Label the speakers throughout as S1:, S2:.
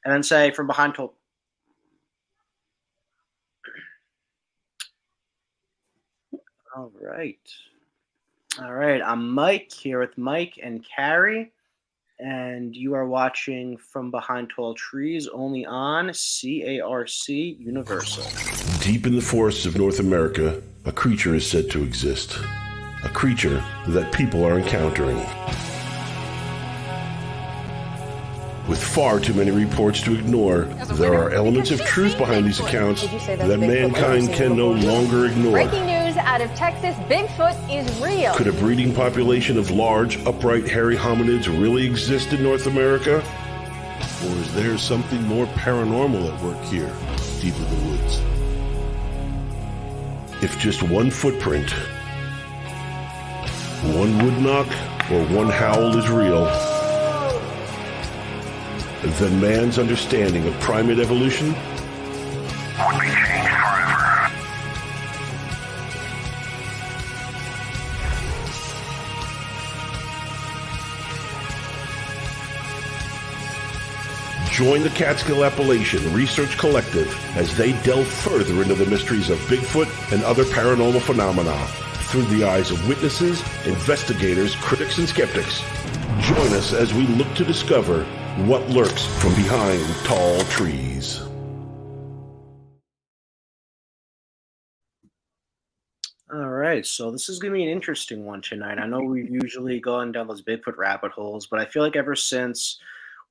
S1: and then say from behind told. All right. All right. I'm Mike here with Mike and Carrie, and you are watching From Behind Tall Trees only on CARC Universal.
S2: Deep in the forests of North America, a creature is said to exist. A creature that people are encountering. With far too many reports to ignore, there are elements of truth behind these accounts that mankind can no longer ignore.
S3: Breaking news out of Texas, Bigfoot is real.
S2: Could a breeding population of large, upright, hairy hominids really exist in North America? Or is there something more paranormal at work here, deep in the woods? If just one footprint, one wood knock, or one howl is real, then man's understanding of primate evolution would be changed forever. Join the Catskill Appalachian Research Collective as they delve further into the mysteries of Bigfoot and other paranormal phenomena through the eyes of witnesses, investigators, critics, and skeptics. Join us as we look to discover what lurks from behind tall trees.
S1: All right, so this is going to be an interesting one tonight. I know we've usually gone down those Bigfoot rabbit holes, but I feel like ever since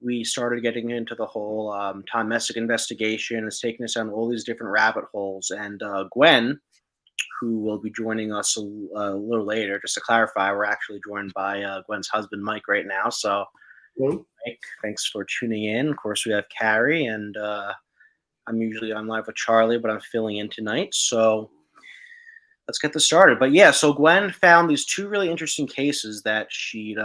S1: we started getting into the whole Tom Messick investigation, it's taken us down all these different rabbit holes. And Gwen, who will be joining us a little later, just to clarify, we're actually joined by Gwen's husband, Mike, right now. So, Mike, thanks for tuning in. Of course, we have Carrie, and I'm usually on live with Charlie, but I'm filling in tonight. So let's get this started. But yeah, so Gwen found these two really interesting cases that she'd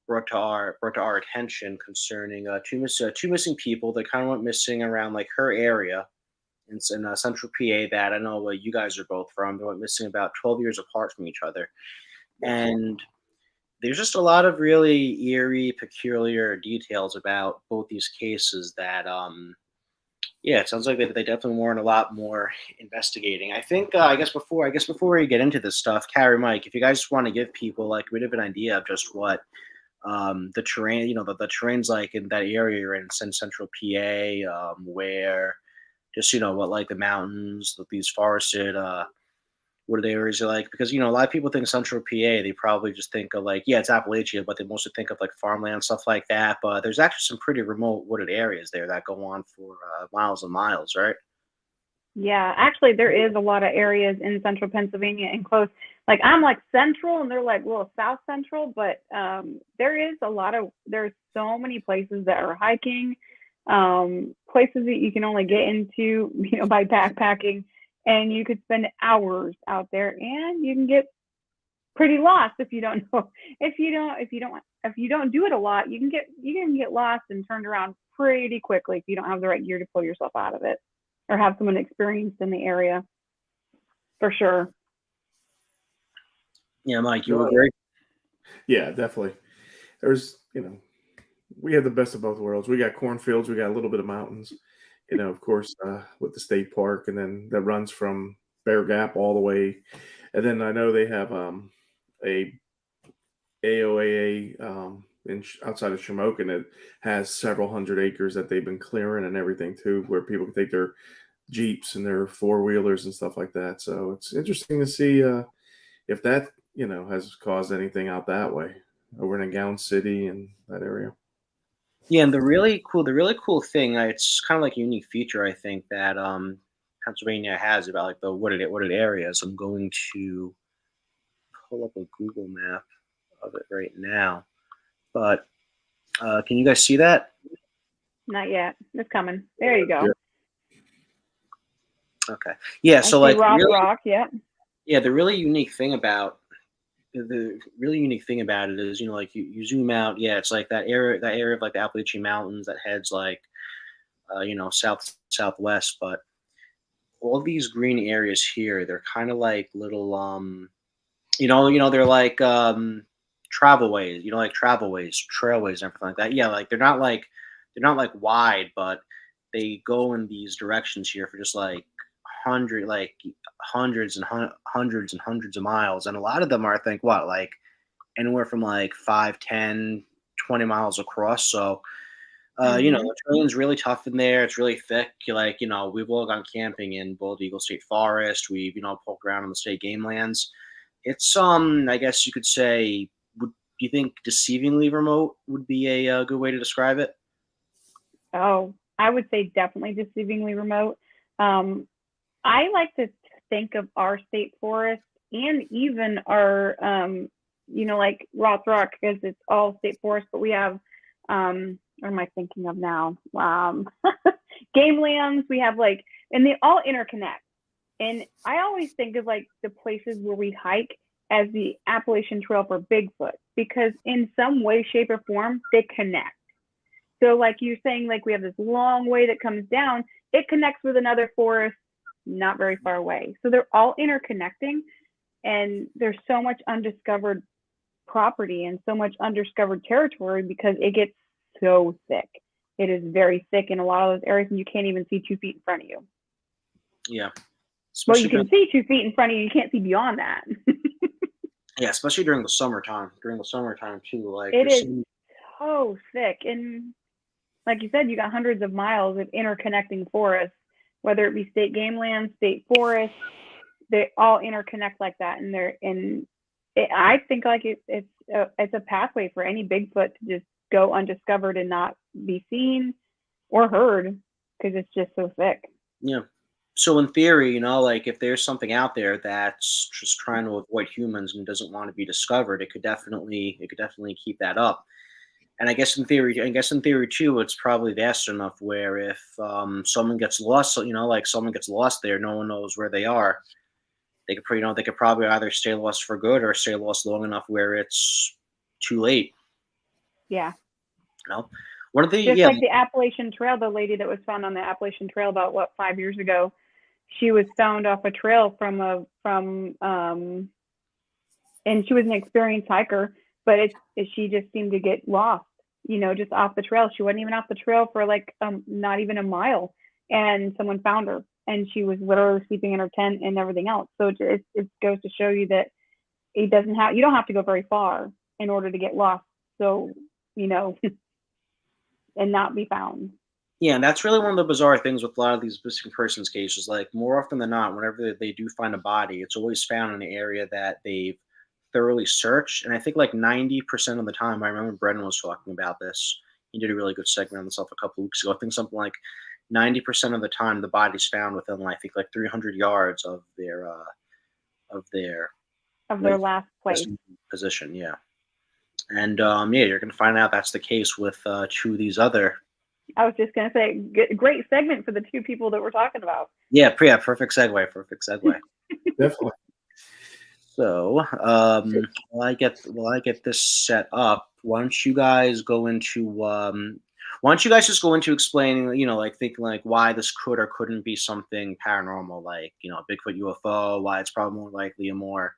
S1: brought to our attention concerning two missing people that kind of went missing around like her area in central PA that I know you guys are both from. They went missing about 12 years apart from each other. And there's just a lot of really eerie, peculiar details about both these cases that, yeah, it sounds like they definitely warrant a lot more investigating. I think, I guess before we get into this stuff, Carrie, Mike, if you guys just want to give people like a bit of an idea of just what the terrain, the terrain's like in that area you're in central PA, where just, what like the mountains, these forested, wooded areas are like, because, a lot of people think central PA, they probably just think of like, yeah, it's Appalachia, but they mostly think of like farmland, stuff like that. But there's actually some pretty remote wooded areas there that go on for miles and miles, right?
S4: Yeah, actually, there is a lot of areas in central Pennsylvania and close. Like I'm like central, and they're like south central, but there's so many places that are hiking, places that you can only get into, by backpacking. And you could spend hours out there, and you can get pretty lost if you don't know. If you don't do it a lot, you can get lost and turned around pretty quickly if you don't have the right gear to pull yourself out of it, or have someone experienced in the area. For sure.
S1: Yeah, Mike, you agree?
S5: Yeah, definitely. There's, we have the best of both worlds. We got cornfields, we got a little bit of mountains. Of course, with the state park, and then that runs from Bear Gap all the way. And then I know they have a AOAA outside of Shamokin that has several hundred acres that they've been clearing and everything too, where people can take their Jeeps and their four-wheelers and stuff like that. So it's interesting to see if that, has caused anything out that way over in Gown City and that area.
S1: Yeah, and the really cool thing, it's kind of like a unique feature, I think, that Pennsylvania has about like the wooded areas. I'm going to pull up a Google map of it right now. But can you guys see that?
S4: Not yet. It's coming. There you go.
S1: Yeah. Okay. Yeah. So like
S4: rock. Yeah.
S1: Yeah. The really unique thing about it is, like you zoom out. Yeah, it's like that area of like the Appalachian Mountains that heads like, southwest. But all these green areas here, they're kind of like little, they're like trailways, and everything like that. Yeah, like they're not not wide, but they go in these directions here for just hundreds and hundreds of miles, and a lot of them are, I think, what, anywhere from 5, 10, 20 miles across. So the terrain's really tough in there. It's really thick. We've all gone camping in Bald Eagle State Forest. We've, poked around on the state game lands. It's, I guess you could say, do you think deceivingly remote would be a good way to describe it?
S4: Oh, I would say definitely deceivingly remote. I like to think of our state forest and even our, like Roth Rock, because it's all state forest, but we have, what am I thinking of now? Game lands. We have and they all interconnect. And I always think of the places where we hike as the Appalachian Trail for Bigfoot, because in some way, shape, or form, they connect. So you're saying, we have this long way that comes down, it connects with another forest not very far away. So they're all interconnecting, and there's so much undiscovered property and so much undiscovered territory because it gets so thick. It is very thick in a lot of those areas, and you can't even see 2 feet in front of you.
S1: Yeah.
S4: Well, you can see 2 feet in front of you. You can't see beyond that.
S1: Yeah, especially during the summertime. During the summertime too,
S4: it is so thick, and like you said, you got hundreds of miles of interconnecting forests, whether it be state game land, state forest. They all interconnect like that, and I think it's a pathway for any Bigfoot to just go undiscovered and not be seen or heard because it's just so thick.
S1: Yeah. So in theory, if there's something out there that's just trying to avoid humans and doesn't want to be discovered, it could definitely keep that up. And I guess in theory too, it's probably vast enough where if someone gets lost, someone gets lost there, no one knows where they are. They could probably either stay lost for good or stay lost long enough where it's too late.
S4: Yeah.
S1: One of the
S4: the Appalachian Trail, the lady that was found on the Appalachian Trail about 5 years ago, she was found off a trail and she was an experienced hiker, but she just seemed to get lost, just off the trail. She wasn't even off the trail for not even a mile, and someone found her, and she was literally sleeping in her tent and everything else. So it goes to show you that you don't have to go very far in order to get lost. So, and not be found.
S1: Yeah, and that's really one of the bizarre things with a lot of these missing persons cases. More often than not, whenever they do find a body, it's always found in an area that they've thoroughly searched. And I think 90% of the time, I remember Brendan was talking about this. He did a really good segment on this stuff a couple of weeks ago. I think something 90% of the time, the body's found within, I think, 300 yards of their
S4: last place
S1: position. Yeah. And you're going to find out that's the case with 2 of these other.
S4: I was just going to say, great segment for the 2 people that we're talking about.
S1: Yeah, perfect segue.
S5: Definitely.
S1: So, while I get this set up, why don't you guys just go into explaining, thinking why this could or couldn't be something paranormal, Bigfoot, UFO, why it's probably more likely a more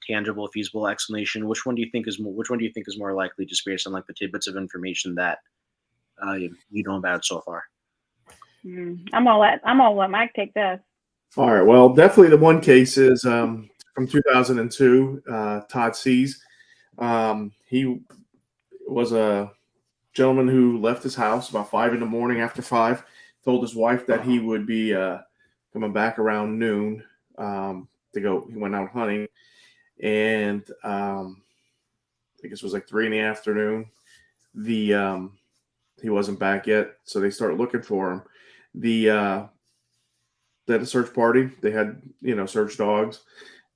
S1: tangible, feasible explanation. Which one do you think is more likely, just based on the tidbits of information that you know about it so far?
S4: I'm gonna let Mike take this.
S5: All right. Well, definitely the one case is from 2002. Todd Sees. He was a gentleman who left his house about 5 a.m. After 5, told his wife that he would be coming back around noon to go. He went out hunting, and I think it was 3 p.m. He wasn't back yet, so they started looking for him. They had a search party. They had search dogs.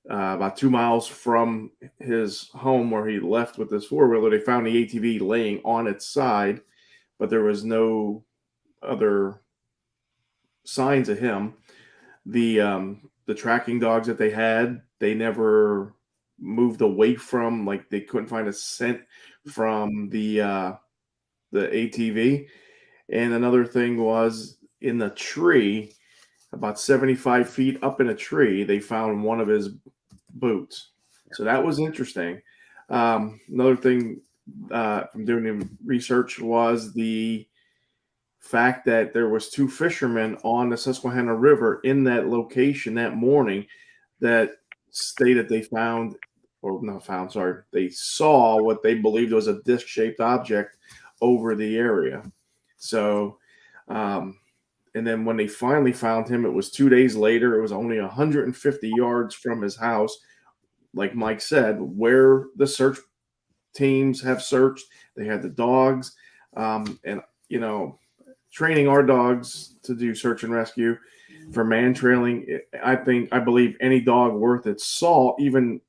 S5: About 2 miles from his home where he left with his 4-wheeler, they found the ATV laying on its side, but there was no other signs of him. The tracking dogs that they had, they never moved away from, they couldn't find a scent from the ATV. And another thing was, in the tree, about 75 feet up in a tree, they found one of his boots. So that was interesting. Another thing from doing the research was the fact that there was 2 fishermen on the Susquehanna River in that location that morning that stated they found, or not found, sorry, they saw what they believed was a disc-shaped object over the area. So, and then when they finally found him, it was 2 days later. It was only 150 yards from his house. Like Mike said, where the search teams have searched, they had the dogs, and training our dogs to do search and rescue for man trailing. I believe any dog worth its salt, even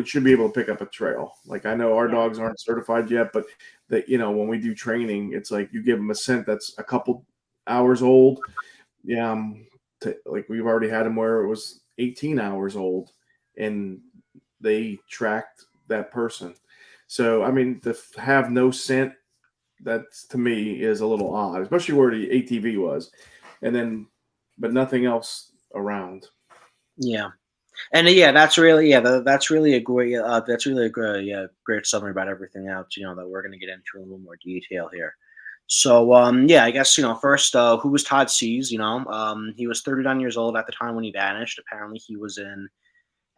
S5: should be able to pick up a trail. Like, I know our dogs aren't certified yet, but that, when we do training, it's like you give them a scent that's a couple hours old. Yeah. Like, we've already had them where it was 18 hours old and they tracked that person. So, I mean, to have no scent, that to me is a little odd, especially where the ATV was, but nothing else around.
S1: Yeah. And that's really a great summary about everything else, that we're going to get into in a little more detail here. So, I guess, first, who was Todd Sees? He was 39 years old at the time when he vanished. Apparently he was an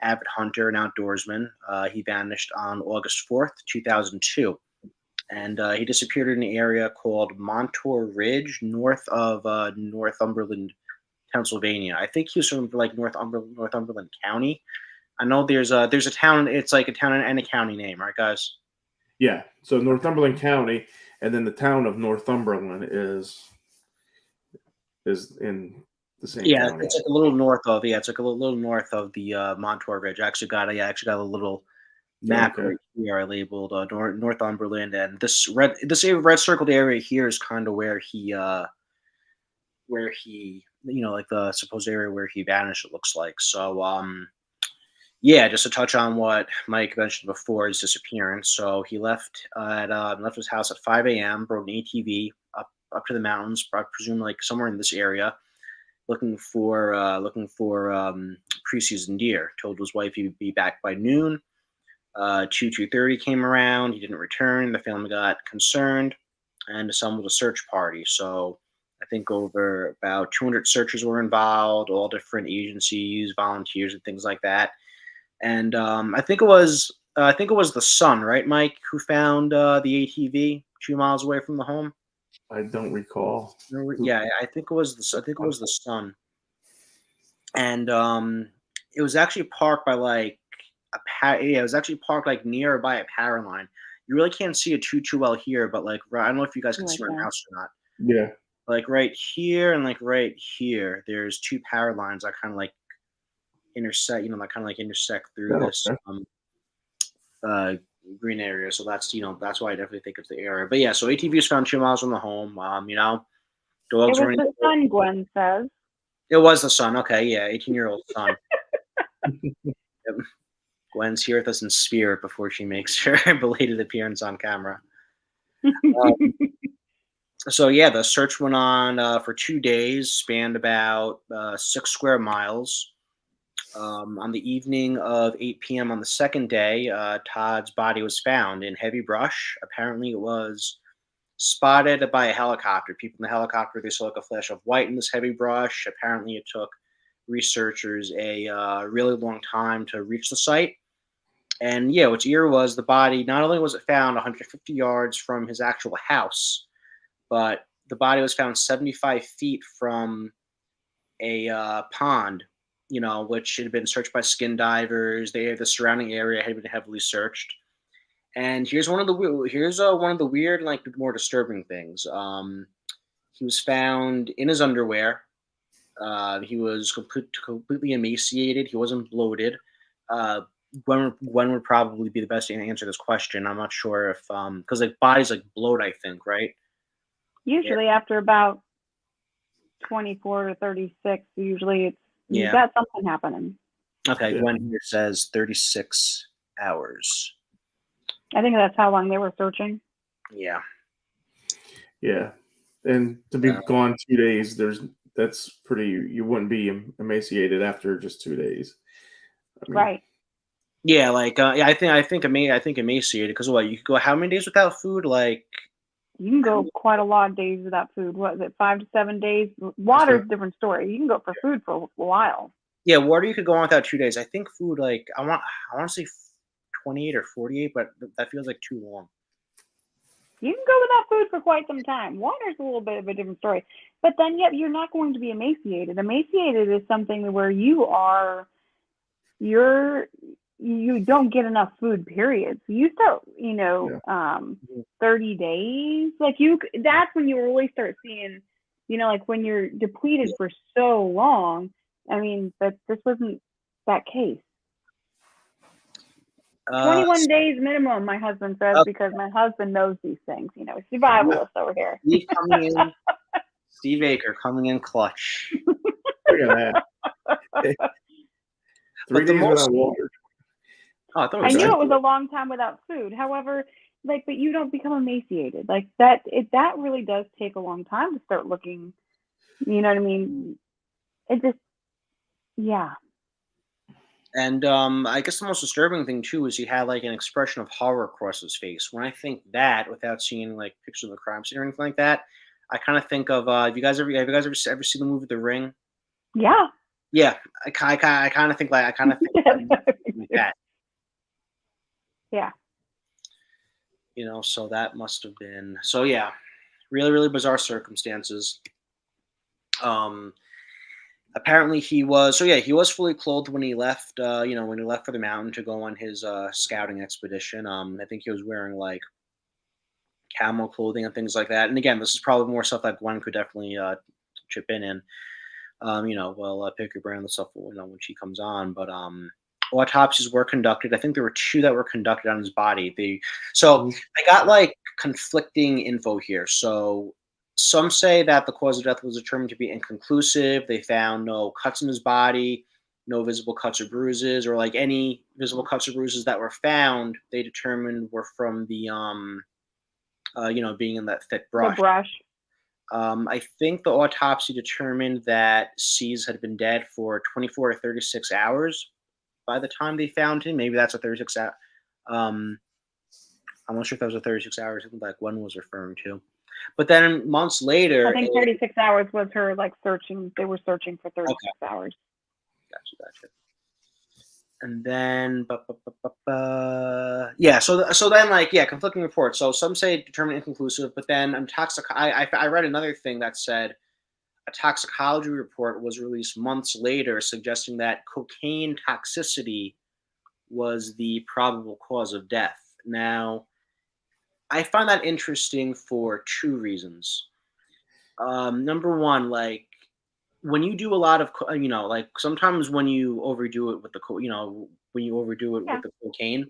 S1: avid hunter and outdoorsman. He vanished on August 4th, 2002. And he disappeared in an area called Montour Ridge, north of Northumberland, Pennsylvania. I think he was from like Northumberland County. I know there's a town. It's like a town and a county name, right, guys?
S5: Yeah. So Northumberland County, and then the town of Northumberland is in the same.
S1: Yeah,
S5: county.
S1: it's like a little north of. Yeah, it's like a little north of the Montour Ridge. I actually got a little map right here. I labeled Northumberland, and this red circled area here is kind of where he like the supposed area where he vanished, it looks like. So just to touch on what Mike mentioned before, his disappearance. So he left his house at 5 a.m., rode an ATV up to the mountains, I presume like somewhere in this area, looking for preseason deer. Told his wife he'd be back by noon. 2:30 came around. He didn't return. The family got concerned and assembled a search party. So I think over about 200 searchers were involved, all different agencies, volunteers, and things like that. And I think it was the son, right, Mike, who found the ATV 2 miles away from the home.
S5: I don't recall.
S1: Yeah, I think it was the son. And it was actually parked by like it was actually parked like nearby a power line. You really can't see it too well here, but like I don't know if you guys can see my mouse or not.
S5: Yeah.
S1: Like right here and like right here, there's 2 power lines that kind of like intersect, intersect through this green area. So that's why I definitely think it's the area. But yeah, so ATV was found 2 miles from the home. Dogs
S4: it was
S1: were
S4: the son, Gwen says.
S1: It was the son. Okay, yeah, 18-year-old son. Yep. Gwen's here with us in spirit before she makes her belated appearance on camera. So yeah, the search went on for 2 days, spanned about 6 square miles. On the evening of 8 p.m. on the second day, Todd's body was found in heavy brush. Apparently, it was spotted by a helicopter. People in the helicopter, they saw like a flash of white in this heavy brush. Apparently, it took researchers a really long time to reach the site. And yeah, what's eerie was the body, not only was it found 150 yards from his actual house, but the body was found 75 feet from a pond, which had been searched by skin divers. The surrounding area had been heavily searched. And here's one of the weird, like more disturbing things. He was found in his underwear. He was completely emaciated. He wasn't bloated. Gwen would probably be the best to answer this question. I'm not sure if because like bodies like bloat, I think, right?
S4: Usually after about 24 to 36, usually you've got something happening.
S1: Okay, yeah. Gwen here says 36 hours.
S4: I think that's how long they were searching.
S1: Yeah.
S5: Yeah. And to be gone 2 days, that's pretty, you wouldn't be emaciated after just 2 days.
S4: I mean, right.
S1: Yeah, like I think emaciated because what, you could go how many days without food? Like
S4: You can go quite a lot of days without food. What is it, 5 to 7 days? Water's a different story. You can go for food for a while.
S1: Yeah, water you could go on without 2 days. I think food, like I want to say 28 or 48, but that feels like too long.
S4: You can go without food for quite some time. Water's a little bit of a different story. But then, yet you're not going to be emaciated. Emaciated is something where you don't get enough food, period. So you start, 30 days. Like that's when you really start seeing, like when you're depleted for so long. I mean, but this wasn't that case. 21 days minimum, my husband says, because my husband knows these things. Survivalist over here.
S1: Steve Aker coming in clutch.
S5: Look at that. 3 days without water.
S1: Oh,
S4: I knew it was a long time without food. However, but you don't become emaciated. Like that really does take a long time to start looking, you know what I mean? It just, yeah.
S1: And I guess the most disturbing thing too is he had like an expression of horror across his face. When I think that, without seeing like pictures of the crime scene or anything like that, I kind of think of have you guys ever seen the movie The Ring?
S4: Yeah.
S1: Yeah, I kind of think like that.
S4: Yeah.
S1: So that must have been yeah, really, really bizarre circumstances. Apparently he was fully clothed when he left when he left for the mountain to go on his scouting expedition. I think he was wearing like camo clothing and things like that. And again, this is probably more stuff that Gwen could definitely chip in. Pick your brain and stuff when she comes on. But autopsies were conducted. I think there were 2 that were conducted on his body. I got like conflicting info here. So some say that the cause of death was determined to be inconclusive. They found no cuts in his body, no visible cuts or bruises, or like any visible cuts or bruises that were found, they determined were from the being in that thick brush.
S4: The brush.
S1: I think the autopsy determined that C's had been dead for 24 to 36 hours by the time they found him. Maybe that's a 36 hour. I'm not sure if that was a 36 hours. I think like Gwen was referring to. But then months later,
S4: I think 36 hours was her like searching. They were searching for 36 hours.
S1: Gotcha. And then, So then, like, conflicting reports. So some say determined inconclusive, but then I read another thing that said a toxicology report was released months later, suggesting that cocaine toxicity was the probable cause of death. Now, I find that interesting for 2 reasons. Number one, like when you do a lot of, like sometimes when you overdo it with the, with the cocaine,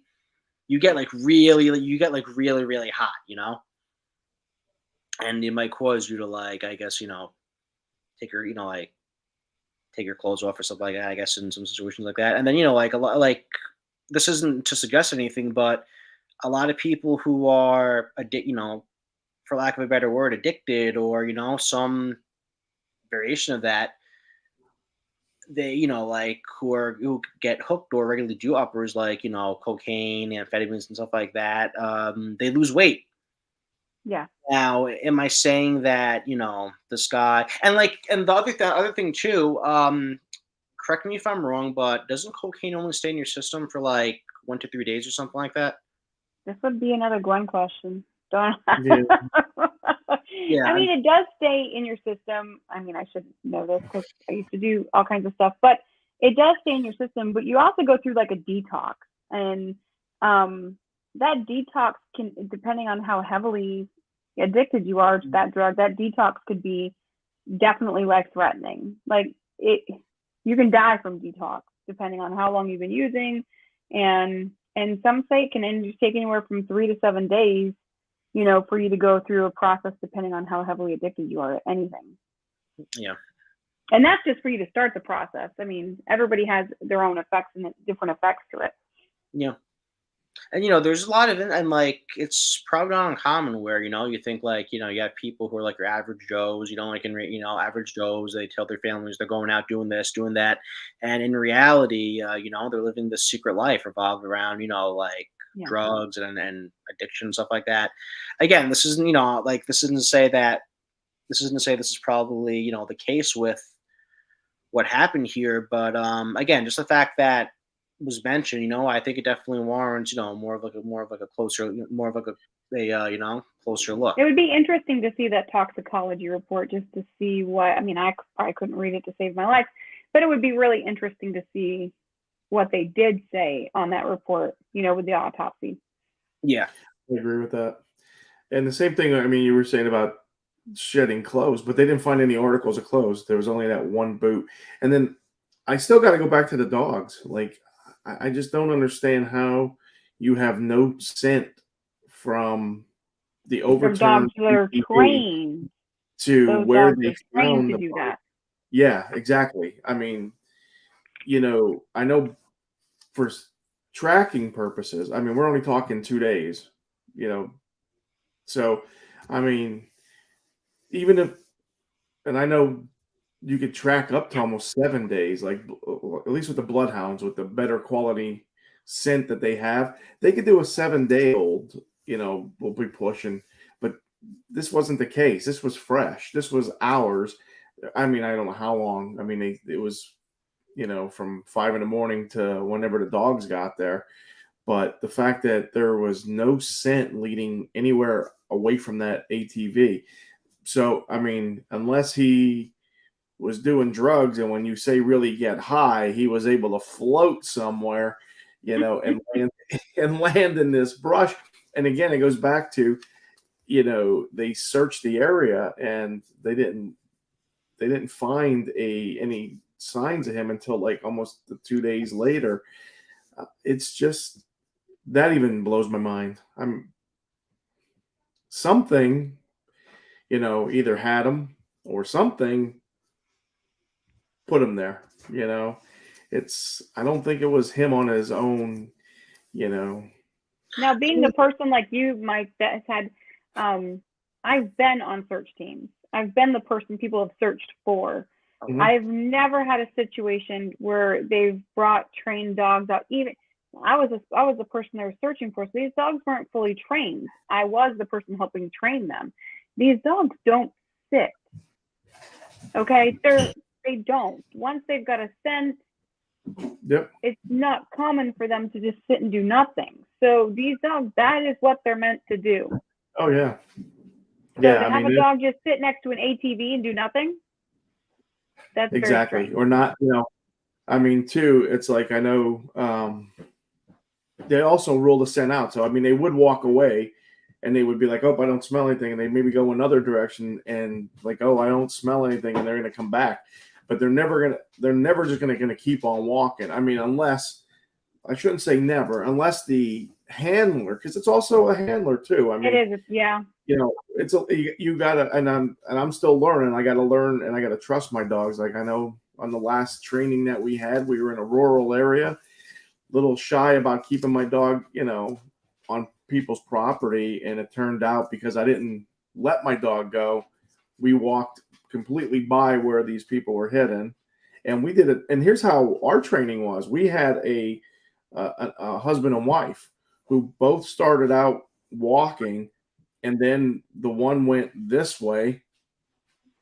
S1: you get like really, really hot, and it might cause you to like, I guess, take your clothes off or something like that, I guess, in some situations like that. And then, like a lot, like this isn't to suggest anything, but a lot of people who are for lack of a better word, addicted, or some variation of that, they who get hooked or regularly do uppers like cocaine, amphetamines, and stuff like that, they lose weight.
S4: Yeah.
S1: Now, am I saying that this guy and the other thing too? Correct me if I'm wrong, but doesn't cocaine only stay in your system for like 1 to 3 days or something like that?
S4: This would be another Gwen question. Don't.
S1: Yeah.
S4: I mean, it does stay in your system. I mean, I should know this because I used to do all kinds of stuff, but it does stay in your system. But you also go through like a detox, and that detox can, depending on how heavily addicted you are to that drug, that detox could be definitely life-threatening. Like you can die from detox depending on how long you've been using, and some say it can take anywhere from 3 to 7 days, for you to go through a process depending on how heavily addicted you are to anything.
S1: Yeah.
S4: And that's just for you to start the process. I mean, everybody has their own effects and different effects to it.
S1: Yeah. And, there's a lot of it, and like, it's probably not uncommon where, you think like, you have people who are like your average Joes, average Joes, they tell their families they're going out doing this, doing that. And in reality, they're living this secret life revolved around, like drugs and addiction, stuff like that. Again, this isn't, this isn't to say this is probably, the case with what happened here, but again, just the fact that was mentioned, I think it definitely warrants, more of a closer look.
S4: It would be interesting to see that toxicology report, just to see what, I mean, I probably couldn't read it to save my life, but it would be really interesting to see what they did say on that report, with the autopsy.
S1: Yeah,
S5: I agree with that. And the same thing, I mean, you were saying about shedding clothes, but they didn't find any articles of clothes. There was only that one boot. And then I still got to go back to the dogs. Like, I just don't understand how you have no scent from the overturned
S4: dogs that are
S5: ATV
S4: trained
S5: to
S4: Those
S5: where
S4: dogs
S5: they
S4: are trained
S5: found
S4: to
S5: the
S4: do
S5: body.
S4: that.
S5: Yeah, exactly. I mean, I know for tracking purposes, I mean, we're only talking 2 days, so, I mean, even if, and I know you could track up to almost 7 days, like at least with the bloodhounds, with the better quality scent that they have, they could do a 7-day-old, will be pushing, but this wasn't the case. This was fresh. This was hours. I mean, I don't know how long. I mean, it was, from 5 a.m. to whenever the dogs got there. But the fact that there was no scent leading anywhere away from that ATV. So, I mean, unless he was doing drugs, and when you say really get high, he was able to float somewhere, and land in this brush. And again, it goes back to, they searched the area and they didn't find any signs of him until like almost 2 days later. It's just, that even blows my mind. Something, either had him or something put him there. I don't think it was him on his own.
S4: Now, being the person like you, Mike, that has had, I've been on search teams. I've been the person people have searched for.
S5: Mhm.
S4: I've never had a situation where they've brought trained dogs out. Even I was the person they were searching for. So these dogs weren't fully trained. I was the person helping train them. These dogs don't sit. Okay, they don't. Once they've got a scent,
S5: Yep.
S4: it's not common for them to just sit and do nothing. So these dogs, that is what they're meant to do.
S5: Oh yeah.
S4: So
S5: Yeah.
S4: to have a dog just sit next to an ATV and do nothing, that's
S5: exactly.
S4: very strange.
S5: Or not. I mean, too. It's like, I know. They also rule the scent out. So I mean, they would walk away, and they would be like, "Oh, I don't smell anything," and they maybe go another direction, and like, "Oh, I don't smell anything," and they're going to come back. But they're never just going to keep on walking. I mean, unless, I shouldn't say never, unless the handler, because it's also a handler too. I mean,
S4: It is, yeah.
S5: It's you gotta, and I'm still learning. I got to learn, and I got to trust my dogs. Like, I know on the last training that we had, we were in a rural area, little shy about keeping my dog, on people's property, and it turned out, because I didn't let my dog go, we walked completely by where these people were hidden, and we did it. And here's how our training was: we had a husband and wife who both started out walking, and then the one went this way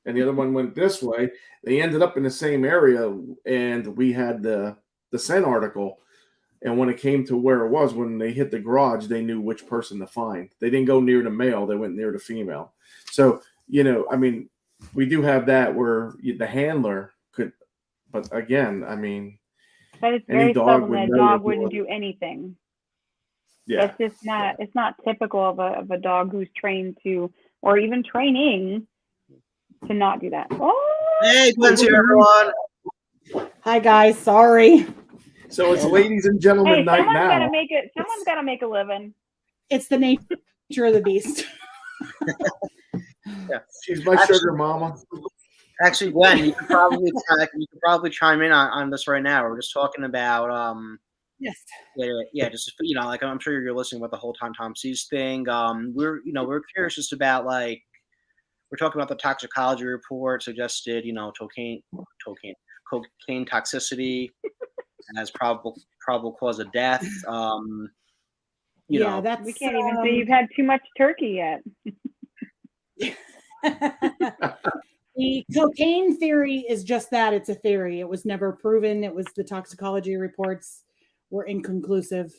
S5: and the other one went this way. They ended up in the same area, and we had the scent article. And when it came to where it was, when they hit the garage, they knew which person to find. They didn't go near the male; they went near the female. So, I mean, we do have that where the handler could, but again, I mean,
S4: But it's
S5: any
S4: very
S5: dog
S4: seldom
S5: would
S4: that a
S5: know
S4: dog
S5: if
S4: wouldn't
S5: it was-
S4: do anything.
S5: Yeah,
S4: That's just not, it's not typical of a dog who's trained to, or even training to not do that. Oh,
S1: Hey, Gwen's here, everyone.
S6: Hi guys, sorry.
S5: so it's ladies and gentlemen
S4: hey,
S5: night
S4: someone's
S5: now.
S4: gotta make it. Someone's gotta make a living.
S6: It's the nature of the beast.
S1: Yeah.
S5: She's my sugar mama.
S1: Actually, Gwen, you could probably chime in on this right now. We're just talking about
S6: Yes.
S1: yeah, just like, I'm sure you're listening about the whole Tom C's thing. We're curious just about, like, we're talking about the toxicology report suggested, cocaine toxicity as probable cause of death. You
S6: Yeah,
S1: know,
S6: that's
S4: We can't even say you've had too much turkey yet.
S6: the cocaine theory is just that. It's a theory. It was never proven. It was the toxicology reports were inconclusive.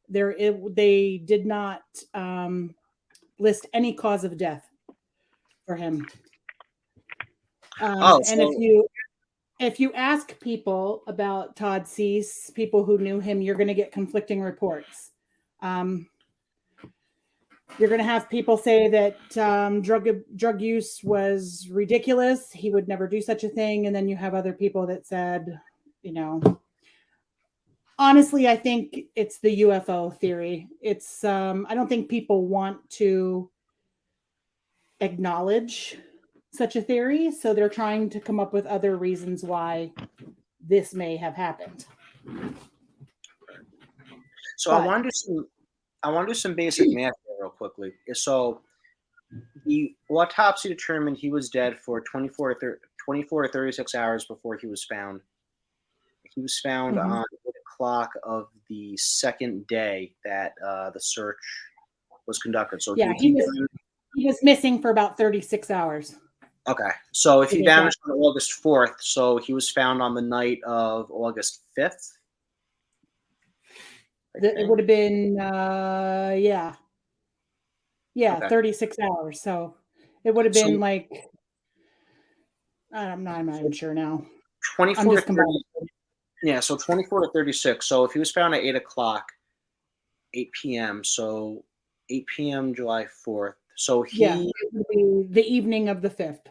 S6: They did not list any cause of death for him. And if you ask people about Todd Cease, people who knew him, you're going to get conflicting reports. You're going to have people say that drug use was ridiculous. He would never do such a thing. And then you have other people that said, you know, honestly, I think it's the UFO theory. It's I don't think people want to acknowledge such a theory, so they're trying to come up with other reasons why this may have happened.
S1: So I want to do some basic math here real quickly. So the autopsy determined he was dead for 24 to 36 hours before he was found. He was found on 8 o'clock of the second day that the search was conducted. So
S6: yeah, he was missing for about 36 hours.
S1: Okay, so if he vanished on August 4th, so he was found on the night of August 5th?
S6: It would have been, okay. 36 hours. So it would have been like, I'm not even sure now.
S1: 24 to 30, yeah, so 24 to 36. So if he was found at 8 o'clock, 8 p.m., so 8 p.m. July 4th. So it
S6: would be the evening of the 5th.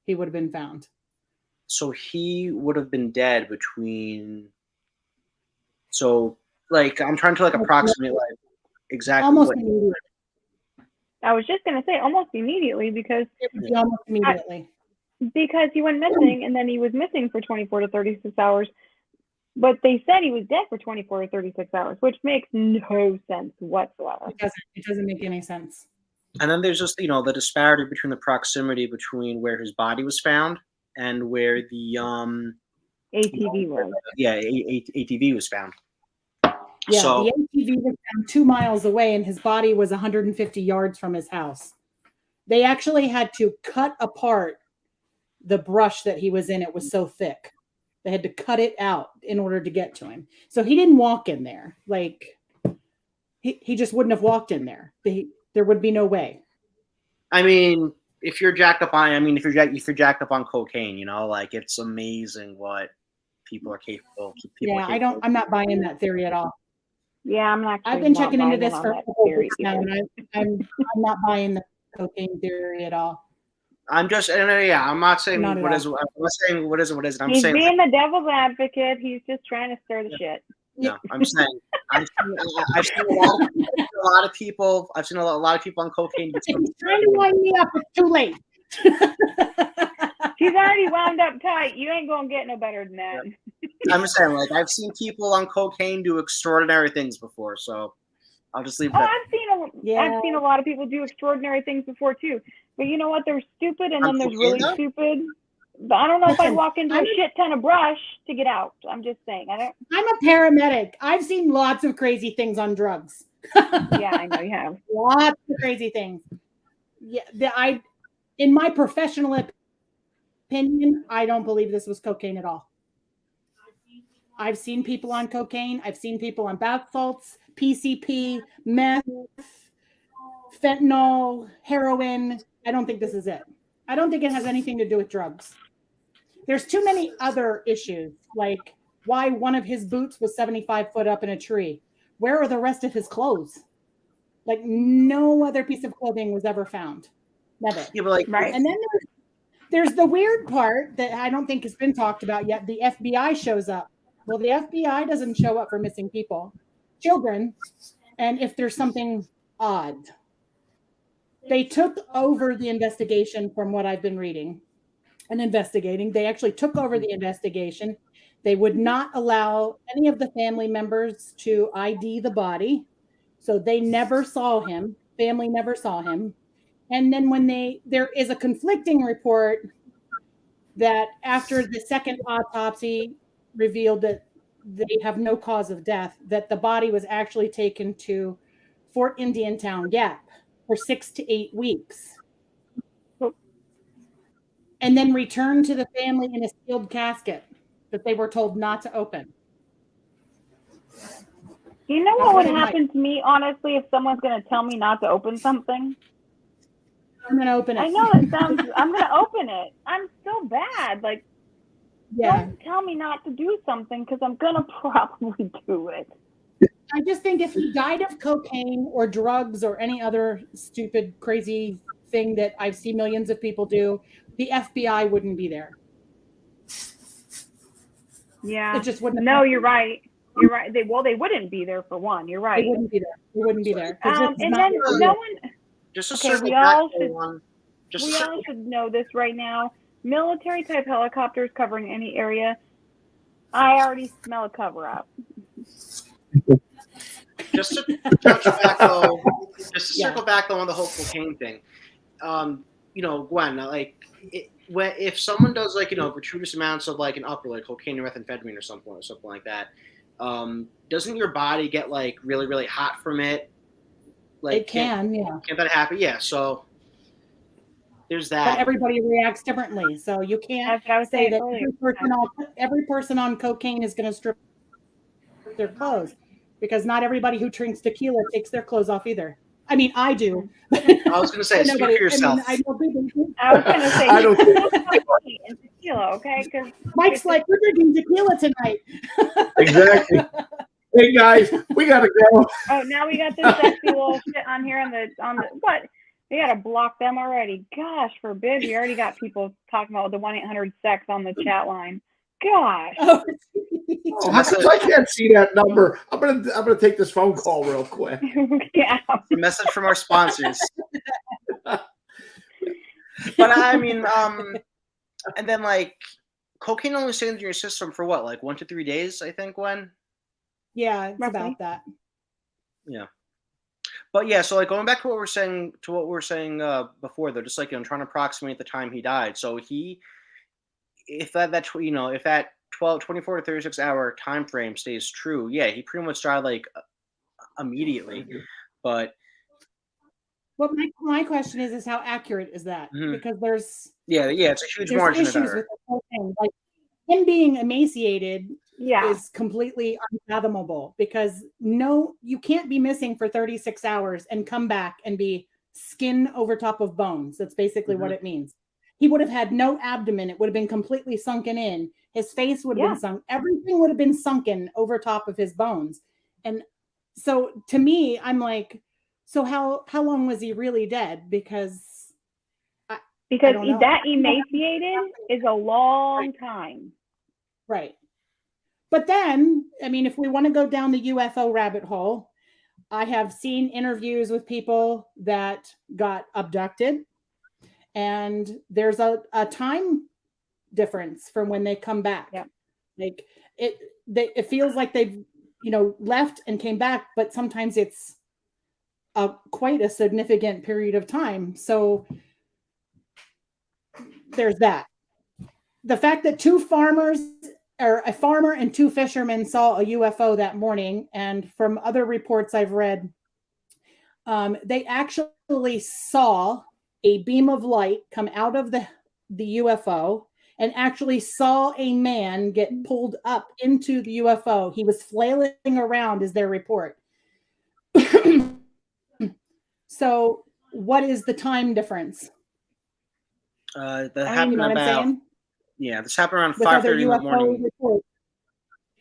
S6: He would have been found.
S1: So he would have been dead between. So, like, I'm trying to approximate exactly.
S6: Almost immediately.
S4: I was just gonna say almost immediately because
S6: it would be almost immediately.
S4: Because he went missing and then he was missing for 24 to 36 hours. But they said he was dead for 24 to 36 hours, which makes no sense whatsoever.
S6: It doesn't make any sense.
S1: And then there's just, the disparity between the proximity between where his body was found and where the
S4: ATV was.
S1: Yeah, ATV was found.
S6: Yeah, so, the ATV was found 2 miles away and his body was 150 yards from his house. They actually had to cut apart the brush that he was in. It was so thick. They had to cut it out in order to get to him. So he didn't walk in there. Like, he just wouldn't have walked in there. There would be no way.
S1: I mean, if you're jacked up on, if you're jacked up on cocaine, it's amazing what people are capable.
S6: I'm not buying that theory at all.
S4: Yeah, I'm not.
S6: I've been checking into this for a couple weeks now, and I'm not buying the cocaine theory at all.
S1: I'm not saying what is. I'm not saying what is. I'm
S4: He's
S1: saying
S4: being the devil's advocate. He's just trying to stir the shit.
S1: No, I'm saying I've seen a lot of people. I've seen a lot of people on cocaine.
S6: He's trying to wind me up. It's too late.
S4: She's already wound up tight. You ain't gonna get no better than that.
S1: I'm just saying, I've seen people on cocaine do extraordinary things before, so I'll just leave it.
S4: I've seen a lot of people do extraordinary things before too. But you know what? They're stupid, and then there's really stupid. But I don't know if I'd walk into a shit ton of brush to get out. I'm just saying.
S6: I'm a paramedic. I've seen lots of crazy things on drugs.
S4: Yeah, I know you have.
S6: Lots of crazy things. Yeah, in my professional opinion, I don't believe this was cocaine at all. I've seen people on cocaine. I've seen people on bath salts, PCP, meth, fentanyl, heroin. I don't think this is it. I don't think it has anything to do with drugs. There's too many other issues, like why one of his boots was 75 foot up in a tree. Where are the rest of his clothes? Like, no other piece of clothing was ever found. Never.
S1: Yeah, but
S4: right.
S6: And then there's the weird part that I don't think has been talked about yet. The FBI shows up. Well, the FBI doesn't show up for missing people, children, and if there's something odd. They took over the investigation from what I've been reading and investigating. They actually took over the investigation. They would not allow any of the family members to ID the body. So they never saw him. Family never saw him. And then there is a conflicting report that after the second autopsy revealed that they have no cause of death, that the body was actually taken to Fort Indiantown Gap for 6 to 8 weeks. And then returned to the family in a sealed casket that they were told not to open.
S4: You know what would happen to me, honestly, if someone's going to tell me not to open something?
S6: I'm going to open it.
S4: I know it sounds, I'm going to open it. I'm so bad. Like, don't tell me not to do something because I'm going to probably do it.
S6: I just think if he died of cocaine or drugs or any other stupid, crazy thing that I've seen millions of people do, the FBI wouldn't be there.
S4: Yeah.
S6: It just wouldn't.
S4: No, you're right. You're right. They wouldn't be there for one. You're right.
S6: They wouldn't be there. They wouldn't be there.
S4: And then no one.
S1: Just
S4: okay, we all should know this right now. Military type helicopters covering any area. I already smell a cover up.
S1: Just to touch back though, circle back though on the whole cocaine thing. You know, Gwen, like if someone does like, you know, gratuitous amounts of like an upper, like cocaine or methamphetamine or something like that, doesn't your body get like really, really hot from it? Like
S6: it can, yeah.
S1: Can that happen? Yeah. So there's that.
S6: But everybody reacts differently, so you can't say that every person on cocaine is going to strip their clothes, because not everybody who drinks tequila takes their clothes off either. I mean, I do.
S1: I was going to say, speak for yourself.
S4: I was going to say, I don't think tequila, okay? Because
S6: Mike's like, we're drinking tequila tonight.
S5: Exactly. Hey guys, we gotta go.
S4: Oh, now we got this sexy little shit on here on the what? We gotta block them already. Gosh, forbid. We already got people talking about the 1-800-SEX on the chat line. Gosh.
S5: Oh, I can't see that number. I'm gonna take this phone call real quick.
S4: Yeah.
S1: A message from our sponsors. But I mean, and then like cocaine only stays in your system for what, like 1 to 3 days, I think, Gwen?
S6: Yeah, it's about that.
S1: Yeah. But yeah, so like going back to what we're saying before, though, just like, you know, trying to approximate the time he died. So if that 24 to 36 hour time frame stays true, yeah, he pretty much died like immediately. But
S6: well, my question is how accurate is that? Mm-hmm. Because there's
S1: it's a huge margin of error.
S6: With the whole thing. Like him being emaciated is completely unfathomable, because you can't be missing for 36 hours and come back and be skin over top of bones. That's basically what it means. He would have had no abdomen. It would have been completely sunken in. His face would have been sunk. Everything would have been sunken over top of his bones. And so to me, I'm like, so how long was he really dead? Because
S4: that emaciated is a long time.
S6: Right. But then, I mean, if we want to go down the UFO rabbit hole, I have seen interviews with people that got abducted, and there's a time difference from when they come back.
S4: Yeah.
S6: Like it feels like they've, you know, left and came back, but sometimes it's quite a significant period of time. So there's that. The fact that a farmer and 2 fishermen saw a UFO that morning, and from other reports I've read, they actually saw a beam of light come out of the UFO and actually saw a man get pulled up into the UFO. He was flailing around, is their report. So what is the time difference?
S1: That happened about... Yeah, this happened around 5:30 in the morning.
S6: Report.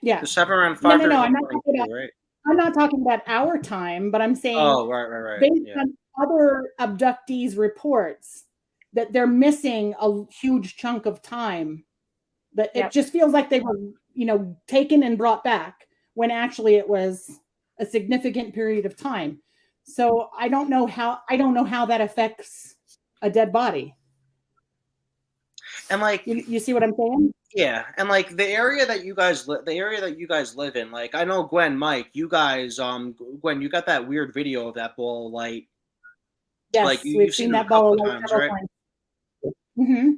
S6: Yeah,
S1: this happened around 5:30 in the morning.
S6: Right? I'm not talking about our time, but I'm saying,
S1: right.
S6: Based on other abductees' reports, that they're missing a huge chunk of time. That it just feels like they were, you know, taken and brought back when actually it was a significant period of time. So I don't know how that affects a dead body.
S1: And like
S6: you see what I'm saying?
S1: Yeah, and like the area that you guys live in, like I know Gwen, Mike, you guys, Gwen, you got that weird video of that ball of light.
S6: Yes,
S1: like
S6: we've seen that ball of light several times. Mm-hmm.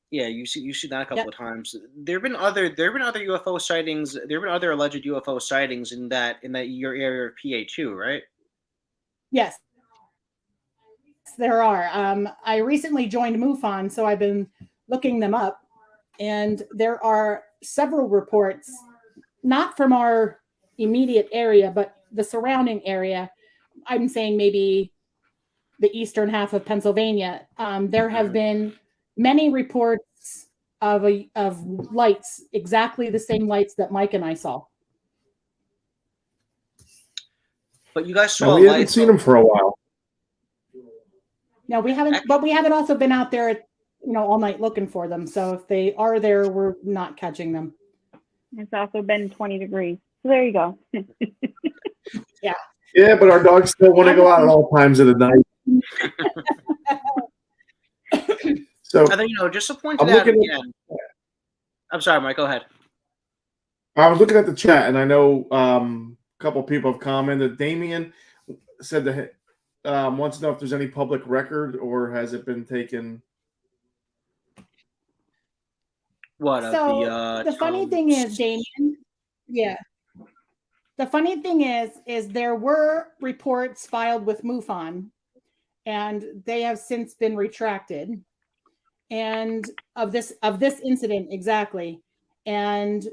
S1: Yeah, you see that a couple of times. There've been other UFO sightings. There've been other alleged UFO sightings in that your area of PA too, right?
S6: Yes, there are. I recently joined MUFON, so I've been looking them up, and there are several reports, not from our immediate area, but the surrounding area. I'm saying maybe the eastern half of Pennsylvania. There have been many reports of lights, exactly the same lights that Mike and I saw.
S1: But you guys
S5: No,
S1: saw
S5: we haven't
S1: lights.
S5: seen them for a while.
S6: No, we haven't, but we haven't also been out there, all night looking for them. So if they are there, we're not catching them.
S4: It's also been 20 degrees. So there you go.
S6: Yeah.
S5: Yeah, but our dogs still want to go out at all times of the night. So
S1: And then, just to point
S5: I'm
S1: it out
S5: looking
S1: again. I'm sorry, Mike. Go ahead.
S5: I was looking at the chat, and I know a couple people have commented. Damien said that wants to know if there's any public record or has it been taken.
S1: What?
S6: So the funny thing is, Damien, yeah. The funny thing is there were reports filed with MUFON, and they have since been retracted, and of this incident exactly. And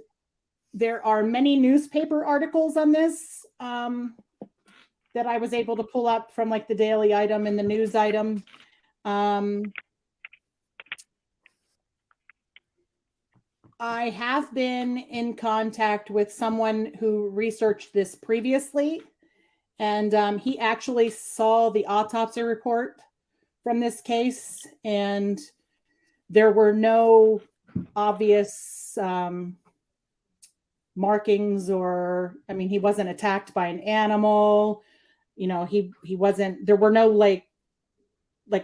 S6: there are many newspaper articles on this that I was able to pull up from like the Daily Item and the News Item. I have been in contact with someone who researched this previously, and he actually saw the autopsy report from this case, and there were no obvious markings, or he wasn't attacked by an animal. He wasn't, there were no like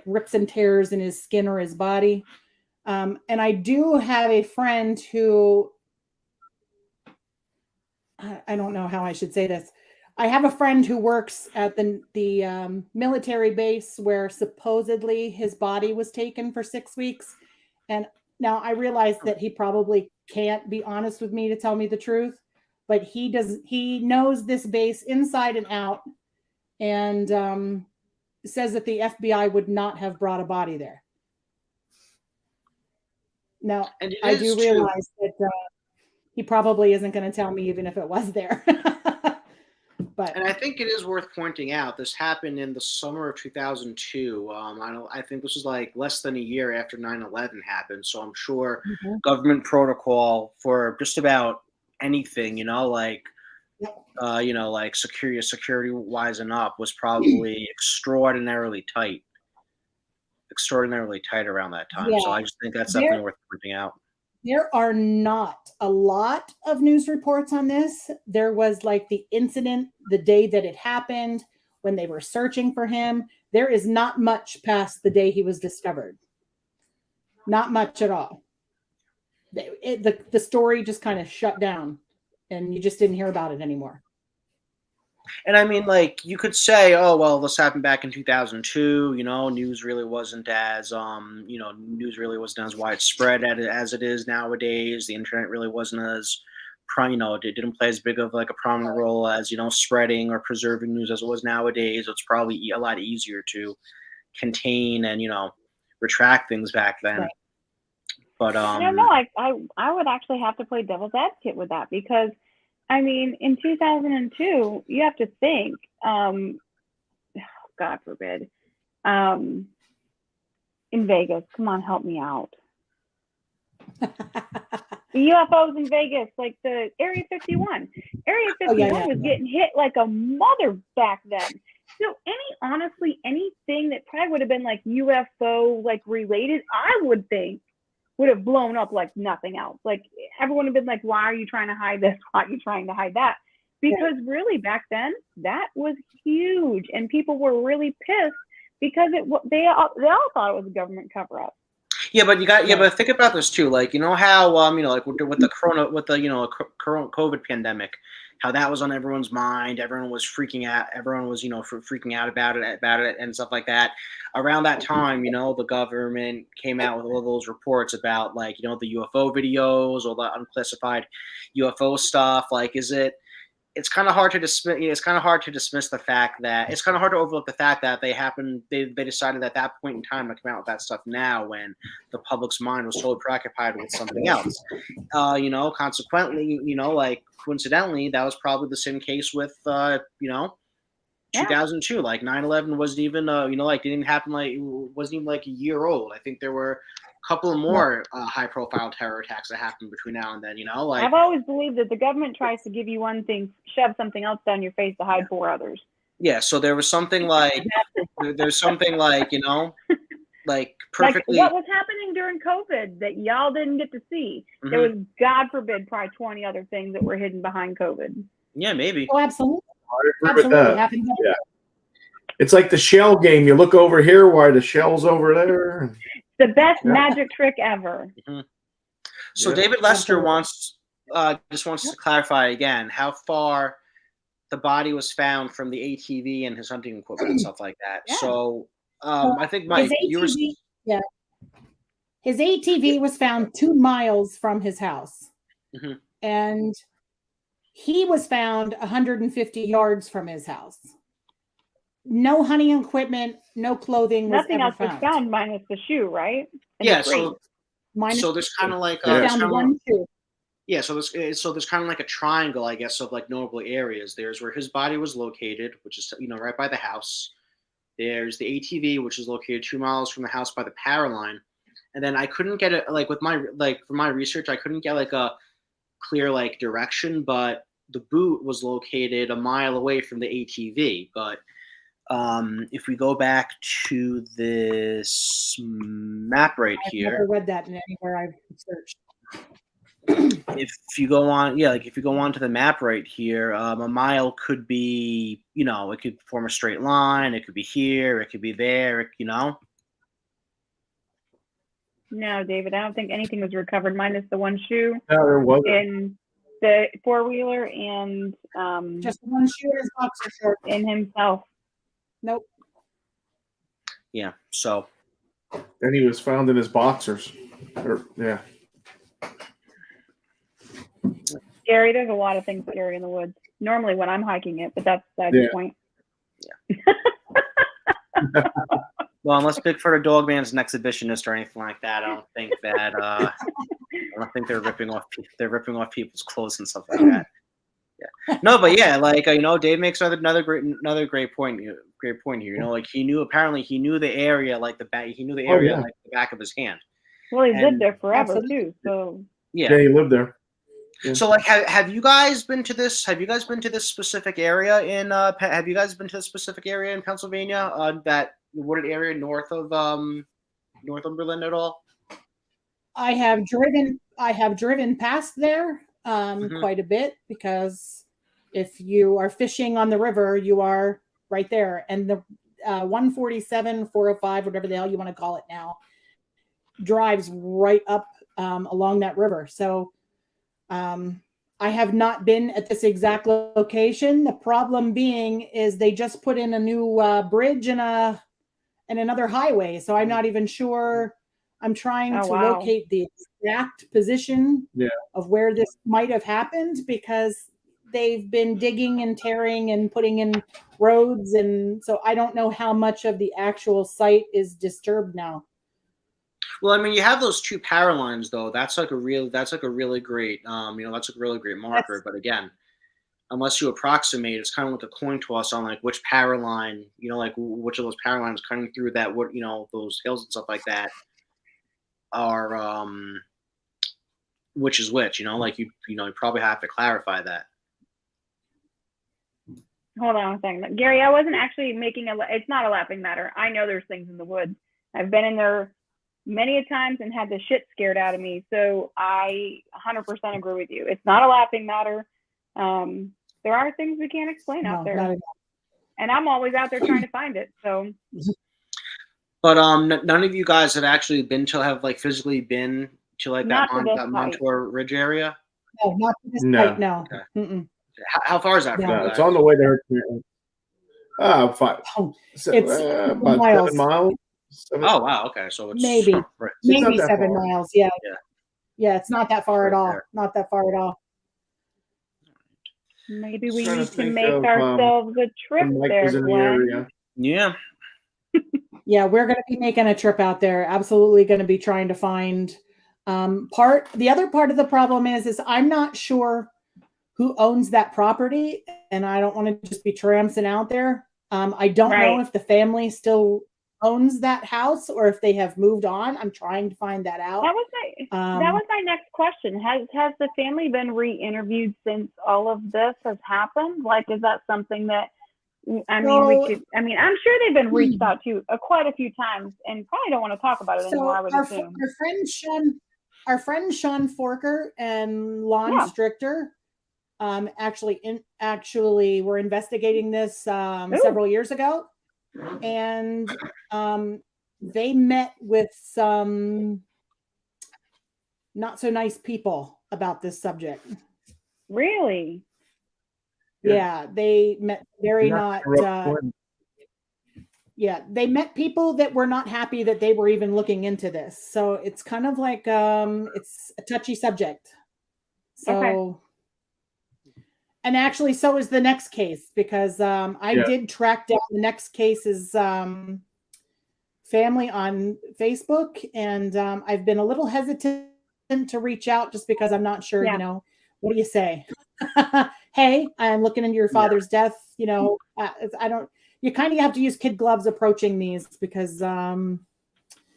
S6: rips and tears in his skin or his body. And I do have a friend who, I don't know how I should say this. I have a friend who works at the military base where supposedly his body was taken for 6 weeks. And now I realize that he probably can't be honest with me to tell me the truth, but he knows this base inside and out, and says that the FBI would not have brought a body there. Now, I do realize that he probably isn't going to tell me even if it was there.
S1: And I think it is worth pointing out, this happened in the summer of 2002. I think this was like less than a year after 9/11 happened. So I'm sure government protocol for just about anything, like security wise and up was probably extraordinarily tight around that time. So I just think that's definitely worth pointing out.
S6: There are not a lot of news reports on this. There was like the incident the day that it happened when they were searching for him. There is not much past the day he was discovered. Not much at all. The story just kind of shut down, and you just didn't hear about it anymore.
S1: And you could say, oh, well, this happened back in 2002, news really wasn't as, widespread as it is nowadays. The internet really wasn't as, it didn't play as big of like a prominent role as, spreading or preserving news as it was nowadays. So it's probably a lot easier to contain and, retract things back then. Right. But
S4: I don't know. I would actually have to play devil's advocate with that, because in 2002, you have to think, God forbid, in Vegas, come on, help me out. The UFOs in Vegas, like the Area 51. Area 51 was getting hit like a mother back then. So anything that probably would have been like UFO like related, I would think would have blown up like nothing else. Like everyone would have been like, why are you trying to hide this? Why are you trying to hide that? Because really back then that was huge, and people were really pissed because they all thought it was a government cover up.
S1: Yeah, but but think about this too. Like, how like with the COVID pandemic, how that was on everyone's mind. Everyone was freaking out. Everyone was freaking out about it and stuff like that. Around that time, the government came out with all those reports about like the UFO videos or the unclassified UFO stuff. Like, is it it's kind of hard to dismiss. It's kind of hard to dismiss the fact that it's kind of hard to overlook the fact that they decided at that point in time to come out with that stuff now when the public's mind was totally preoccupied with something else. Consequently, like coincidentally, that was probably the same case with 2002. Like 9/11 wasn't even didn't happen, like it wasn't even like a year old. I think there were a couple of more high profile terror attacks that happened between now and then.
S4: I've always believed that the government tries to give you one thing, shove something else down your face to hide 4 others.
S1: Yeah, so there was something like there's something like like perfectly
S4: like what was happening during COVID that y'all didn't get to see.
S1: Mhm.
S4: There was, God forbid, probably 20 other things that were hidden behind COVID.
S1: Yeah, maybe.
S6: Oh, absolutely.
S5: I agree with that.
S6: Happened.
S5: Yeah. It's like the shell game. You look over here, why the shell's over there.
S4: The best magic trick ever.
S1: Mhm. So
S5: Yeah.
S1: David Lester wants to clarify again how far the body was found from the ATV and his hunting equipment and stuff like that.
S4: Yeah.
S1: So I think Mike,
S6: his ATV was found 2 miles from his house,
S1: Mhm.
S6: and he was found 150 yards from his house. No hunting equipment, no clothing.
S4: Nothing else was found minus the shoe, right? And
S1: Yeah,
S4: the crate.
S1: so there's kind of like
S6: found 1 shoe.
S1: yeah, so there's kind of like a triangle, I guess, of like notable areas. There's where his body was located, which is right by the house. There's the ATV, which is located 2 miles from the house by the power line. And then I couldn't get it from my research, I couldn't get like a clear like direction, but the boot was located a mile away from the ATV. But if we go back to this map right here,
S6: I've never read that in anywhere I've searched.
S1: if you go on to the map right here, a mile could be, it could form a straight line. It could be here. It could be there.
S4: No, David, I don't think anything was recovered minus the 1 shoe
S5: No, there wasn't.
S4: in the 4-wheeler and
S6: Just 1 shoe in his boxer short.
S4: in himself.
S6: Nope.
S1: Yeah. So.
S5: And he was found in his boxers. Yeah.
S4: Scary. There's a lot of things scary in the woods. Normally when I'm hiking it, but that's the point.
S1: Well, unless Bigfoot or Dogman's an exhibitionist or anything like that, I don't think they're ripping off people's clothes and stuff like that. Yeah. No, but yeah, like Dave makes another great point. Great point here. Like he knew the area like the back. He knew the area like the back of his hand.
S4: Well, he lived there forever too. So
S5: Yeah, he lived there. Yeah.
S1: So like, have you guys been to this? Have you guys been to this specific area in? Have you guys been to this specific area in Pennsylvania? That wooded area north of Northumberland at all?
S6: I have driven past there quite a bit, because if you are fishing on the river, you are right there. And the 147, 405, whatever the hell you want to call it now, drives right up along that river. So I have not been at this exact location. The problem being is they just put in a new bridge and another highway. So I'm not even sure. I'm trying to locate the exact position of where this might have happened, because they've been digging and tearing and putting in roads. And so I don't know how much of the actual site is disturbed now.
S1: Well, I mean, you have those 2 power lines, though. That's like a really great, that's a really great marker. But again, unless you approximate, it's kind of like a coin toss on like which power line, like which of those power lines coming through that, those hills and stuff like that are, which is which, like you probably have to clarify that.
S4: Hold on a second, Gary. I wasn't actually making it's not a laughing matter. I know there's things in the woods. I've been in there many a times and had the shit scared out of me. So I 100% agree with you. It's not a laughing matter. There are things we can't explain out there. And I'm always out there trying to find it. So.
S1: But none of you guys have actually physically been to like that Montour Ridge area?
S6: No, not to this site, no.
S1: Okay. How far is that from you guys?
S5: It's on the way there. 5.
S6: It's
S5: about
S6: miles.
S5: 7 miles.
S1: Oh wow, okay. So it's
S6: maybe
S1: right.
S6: Maybe 7 miles. Yeah.
S1: Yeah.
S6: It's not that far at all. Not that far at all.
S4: Maybe we
S5: Trying to
S4: need to
S5: think
S4: make
S5: of,
S4: ourselves a trip
S5: when Mike
S4: there,
S5: was in the
S4: Gwen.
S5: area.
S1: Yeah.
S6: Yeah, we're going to be making a trip out there. Absolutely going to be trying to find the other part of the problem is I'm not sure who owns that property, and I don't want to just be tramping out there. I don't know if the family still owns that house or if they have moved on. I'm trying to find that out.
S4: That was my next question. Has the family been re-interviewed since all of this has happened? Like, is that something that I'm sure they've been reached out to quite a few times and probably don't want to talk about it anymore, I would assume.
S6: Our friend Sean Forker and Lon Strichter actually were investigating this several years ago, and they met with some not so nice people about this subject.
S4: Really?
S6: Yeah, they met they met people that were not happy that they were even looking into this. So it's kind of like it's a touchy subject. So and actually so is the next case, because I did track down the next case's family on Facebook, and I've been a little hesitant to reach out just because I'm not sure, what do you say? Hey, I'm looking into your father's death. I don't. You kind of have to use kid gloves approaching these because. So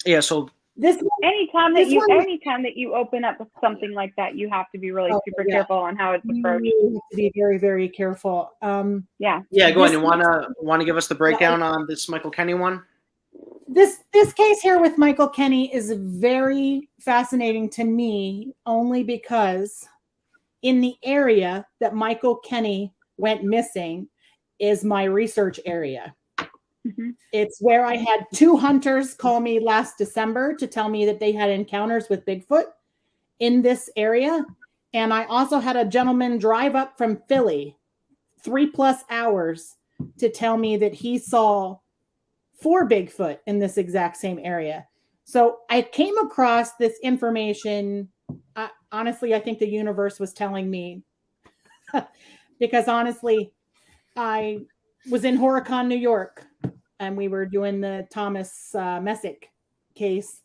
S4: anytime that you open up something like that, you have to be really super careful on how it's approached.
S6: You have to be very, very careful.
S1: Go on. You want to give us the breakdown on this Michael Kenny one?
S6: This case here with Michael Kenny is very fascinating to me, only because in the area that Michael Kenny went missing is my research area. Mm-hmm. It's where I had 2 hunters call me last December to tell me that they had encounters with Bigfoot in this area. And I also had a gentleman drive up from Philly 3+ hours to tell me that he saw 4 Bigfoot in this exact same area. So I came across this information. Honestly, I think the universe was telling me because honestly, I was in Horicon, New York, and we were doing the Thomas Messick case,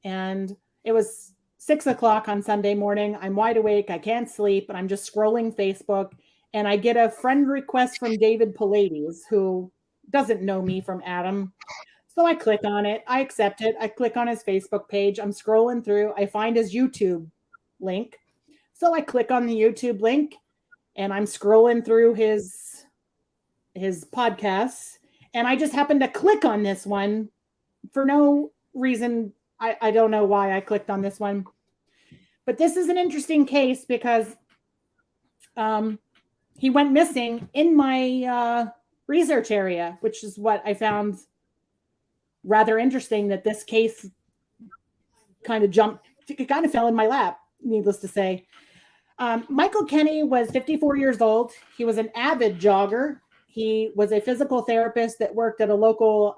S6: and it was 6:00 on Sunday morning. I'm wide awake. I can't sleep, and I'm just scrolling Facebook, and I get a friend request from David Pallades, who doesn't know me from Adam. So I click on it. I accept it. I click on his Facebook page. I'm scrolling through. I find his YouTube link. So I click on the YouTube link, and I'm scrolling through his podcasts, and I just happened to click on this one for no reason. I don't know why I clicked on this one, but this is an interesting case because he went missing in my research area, which is what I found rather interesting, that this case kind of fell in my lap, needless to say. Michael Kenny was 54 years old. He was an avid jogger. He was a physical therapist that worked at a local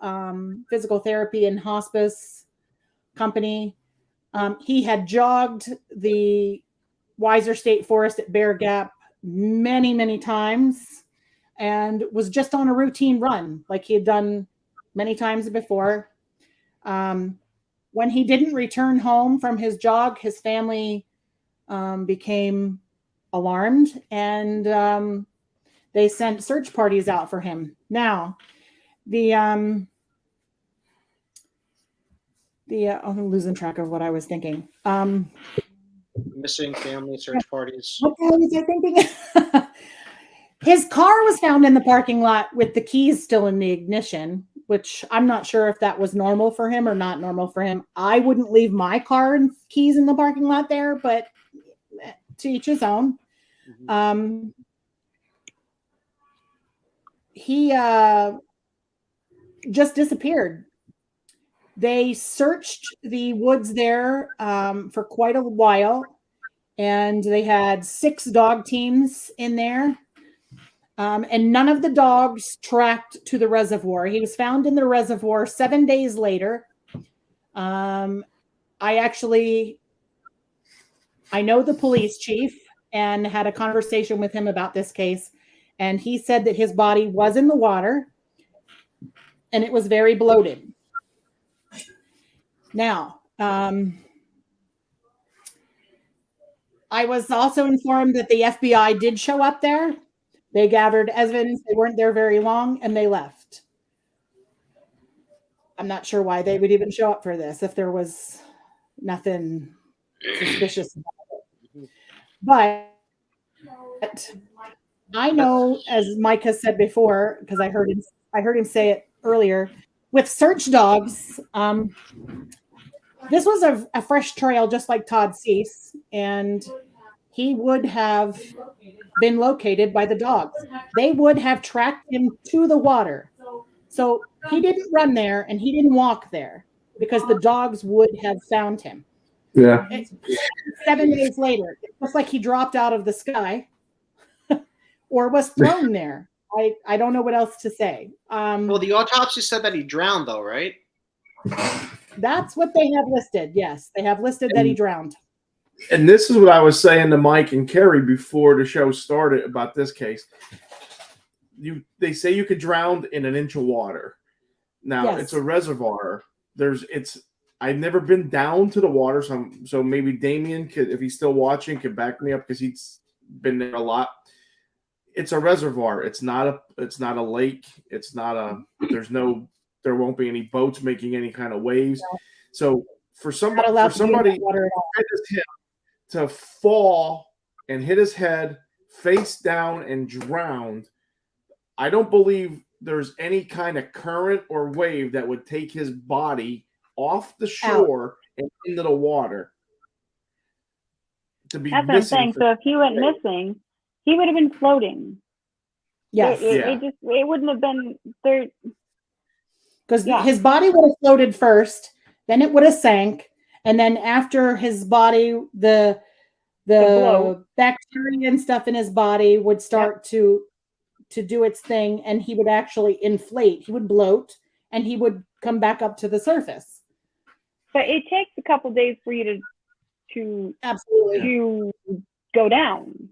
S6: physical therapy and hospice company. He had jogged the Weiser State Forest at Bear Gap many, many times and was just on a routine run like he had done many times before. When he didn't return home from his jog, his family became alarmed, and they sent search parties out for him. Now, I'm losing track of what I was thinking.
S1: Missing family search parties.
S6: What the hell was I thinking? His car was found in the parking lot with the keys still in the ignition, which I'm not sure if that was normal for him or not normal for him. I wouldn't leave my car and keys in the parking lot there, but to each his own. Mm-hmm. He just disappeared. They searched the woods there for quite a while, and they had 6 dog teams in there. And none of the dogs tracked to the reservoir. He was found in the reservoir 7 days later. I know the police chief and had a conversation with him about this case. and he said that his body was in the water and it was very bloated. Now, I was also informed that the FBI did show up there. They gathered evidence. They weren't there very long, and they left. I'm not sure why they would even show up for this if there was nothing suspicious about it. But I know, as Mike has said before, because I heard him say it earlier, with search dogs, this was a fresh trail, just like Todd Cease, and he would have been located by the dogs. They would have tracked him to the water. So he didn't run there and he didn't walk there because the dogs would have found him.
S5: Yeah.
S6: 7 days later, it looks like he dropped out of the sky or was thrown there. I don't know what else to say.
S1: Well, the autopsy said that he drowned, though, right?
S6: That's what they have listed. Yes, they have listed that he drowned.
S5: And this is what I was saying to Mike and Carrie before the show started about this case. They say you could drown in an inch of water. Now,
S6: Yes.
S5: It's a reservoir. I've never been down to the water, so maybe Damien could, if he's still watching, could back me up because he's been there a lot. It's a reservoir. It's not a lake. It's not there won't be any boats making any kind of waves. So for somebody to fall and hit his head face down and drowned, I don't believe there's any kind of current or wave that would take his body off the shore and into the water.
S4: That's what I'm saying. So if he went missing, he would have been floating.
S6: Yes.
S4: It wouldn't have been there.
S6: Because his body would have floated first, then it would have sank, and then after his body, the bacteria and stuff in his body would start to do its thing, and he would actually inflate. He would bloat, and he would come back up to the surface.
S4: But it takes a couple days for you to go down.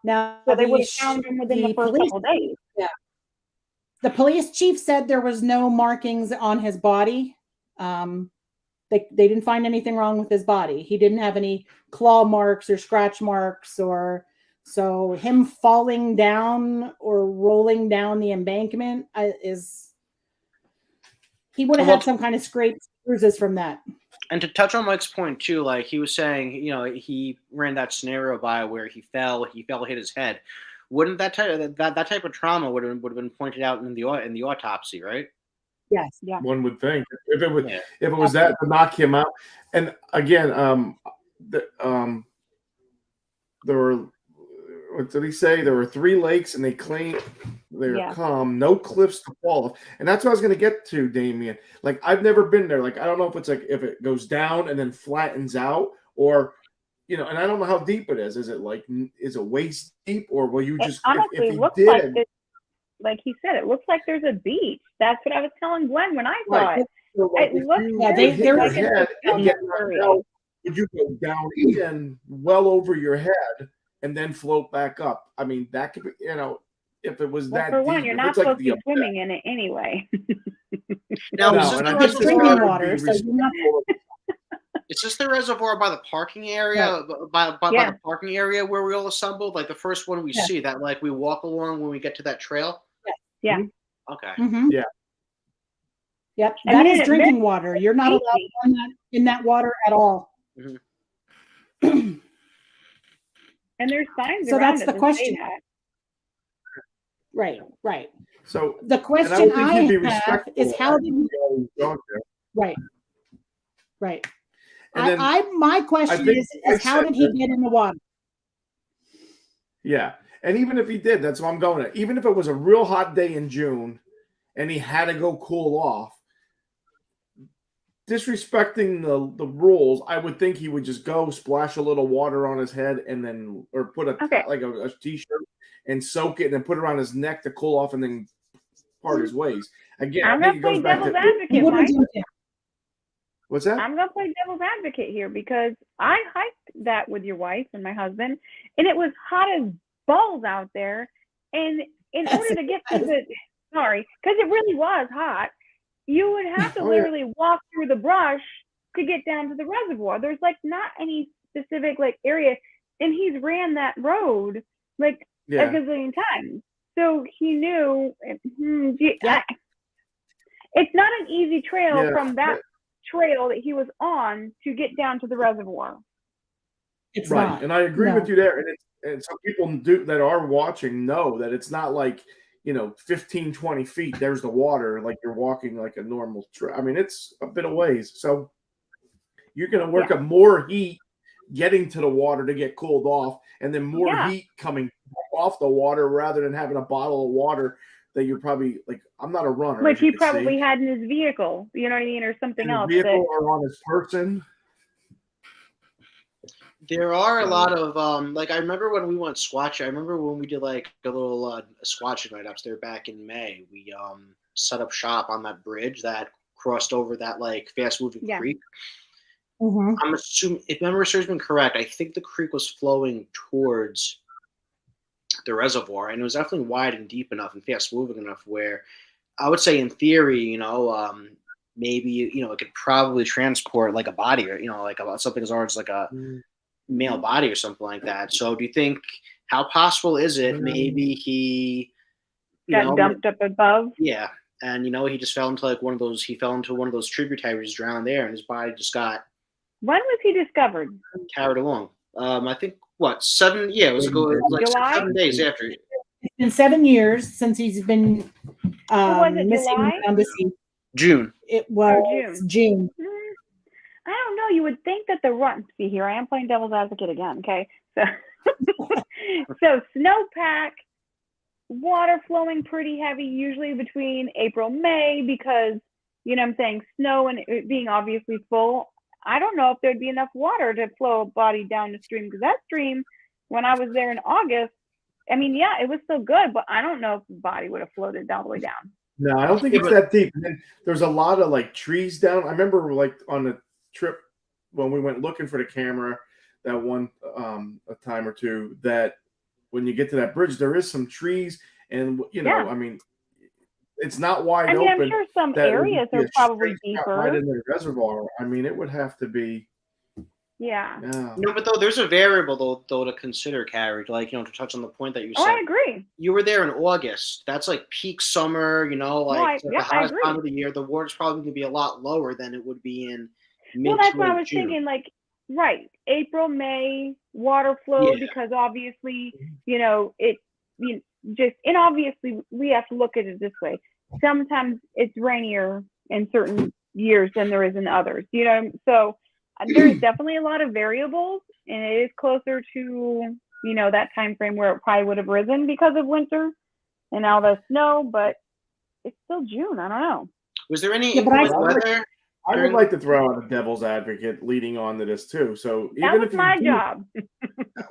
S6: Now,
S4: so they would have found him within the first couple days.
S6: Yeah. The police chief said there was no markings on his body. They didn't find anything wrong with his body. He didn't have any claw marks or scratch marks, so him falling down or rolling down the embankment he would have had some kind of scrapes, bruises from that.
S1: And to touch on Mike's point too, like he was saying, he ran that scenario by where he fell, hit his head. Wouldn't that type of trauma would have been pointed out in the autopsy, right?
S6: Yes, yeah.
S5: One would think if it was that to knock him out. And again, there were, what did he say? There were 3 lakes, and they were calm, no cliffs to fall off. And that's what I was going to get to, Damien. Like, I've never been there. Like, I don't know if it's like if it goes down and then flattens out, or and I don't know how deep it is. Is it waist deep, or will you just?
S4: Honestly, it looks like he said, it looks like there's a beach. That's what I was telling Gwen when I saw it.
S5: So,
S4: it looks
S5: would you go down in well over your head and then float back up? I mean, that could be, if it was that
S4: for one,
S5: deep,
S4: you're not supposed to be swimming in it anyway.
S6: It's drinking water, so you're not.
S1: Is this the reservoir by the parking area? By the parking area where we all assembled, like the first one we see that, like we walk along when we get to that trail.
S4: Yeah.
S1: Okay.
S6: Mm-hmm.
S5: Yeah.
S6: Yep. That is drinking water. You're not allowed in that water at all.
S1: Mm-hmm.
S4: And there's signs.
S6: So
S4: around
S6: that's the question. Right.
S5: So
S6: the question I have is how did Right. And my question is how did he get in the water?
S5: Yeah. And even if he did, that's what I'm going at. Even if it was a real hot day in June and he had to go cool off, disrespecting the rules, I would think he would just go splash a little water on his head and then, or put a t-shirt and soak it and then put it around his neck to cool off and then part his ways. Again,
S4: I'm going to play devil's advocate, Mike.
S5: What's that?
S4: I'm going to play devil's advocate here because I hiked that with your wife and my husband, and it was hot as balls out there, And in order to get to the, sorry, because it really was hot, you would have to literally walk through the brush to get down to the reservoir. There's like not any specific like area, and he's ran that road like a gazillion times, so he knew. It's not an easy trail from that trail that he was on to get down to the reservoir.
S6: It's
S5: right,
S6: not.
S5: and I agree with you there. And some people that are watching know that it's not like, 15, 20 feet, there's the water, like you're walking like a normal trail. I mean, it's a bit of ways. So you're going to work up more heat getting to the water to get cooled off, and then more heat coming off the water rather than having a bottle of water that you're probably like, I'm not a runner.
S4: Which he probably had in his vehicle, you know what I mean, or something else.
S5: Vehicle or on his person.
S1: There are a lot of like I remember when we went squatching. I remember when we did like a little squatching right up there back in May. We set up shop on that bridge that crossed over that like fast moving creek.
S6: Mm-hmm.
S1: I'm assuming, if memory serves me correct, I think the creek was flowing towards the reservoir, and it was definitely wide and deep enough and fast moving enough where I would say in theory, maybe it could probably transport like a body, or like about something as large as like a male body or something like that. So do you think, how possible is it maybe he
S4: got dumped up above?
S1: Yeah. And he just fell into like one of those tributaries, drowned there, and his body just got.
S4: When was he discovered?
S1: Carried along. I think what 7? Yeah, it was like
S4: July?
S1: 7 days after.
S6: It's been 7 years since he's been missing around the sea.
S1: June.
S6: It was June.
S4: I don't know. You would think that the run. See, here I am playing devil's advocate again. Okay, so snowpack, water flowing pretty heavy, usually between April, May, because I'm saying snow and it being obviously full. I don't know if there'd be enough water to flow a body down the stream, because that stream, when I was there in August, I mean, yeah, it was still good, but I don't know if the body would have floated all the way down.
S5: No, I don't think it's that deep. And then there's a lot of like trees down. I remember like on the trip when we went looking for the camera that one a time or two, that when you get to that bridge, there is some trees, and I mean, it's not wide open.
S4: I'm sure some areas are probably deeper.
S5: Right in the reservoir. I mean, it would have to be.
S4: Yeah.
S1: No, but there's a variable though to consider, Carrie. Like to touch on the point that you said.
S4: I agree.
S1: You were there in August. That's like peak summer. The hottest time of the year. The water's probably going to be a lot lower than it would be in mid.
S4: Well, that's what I was thinking. Like, right, April, May, water flow, because obviously, obviously we have to look at it this way. Sometimes it's rainier in certain years than there is in others. So. There's definitely a lot of variables, and it is closer to, that time frame where it probably would have risen because of winter and all the snow, but it's still June. I don't know.
S1: Was there any weather?
S5: I would like to throw out a devil's advocate leading on to this too. So
S4: that was my job.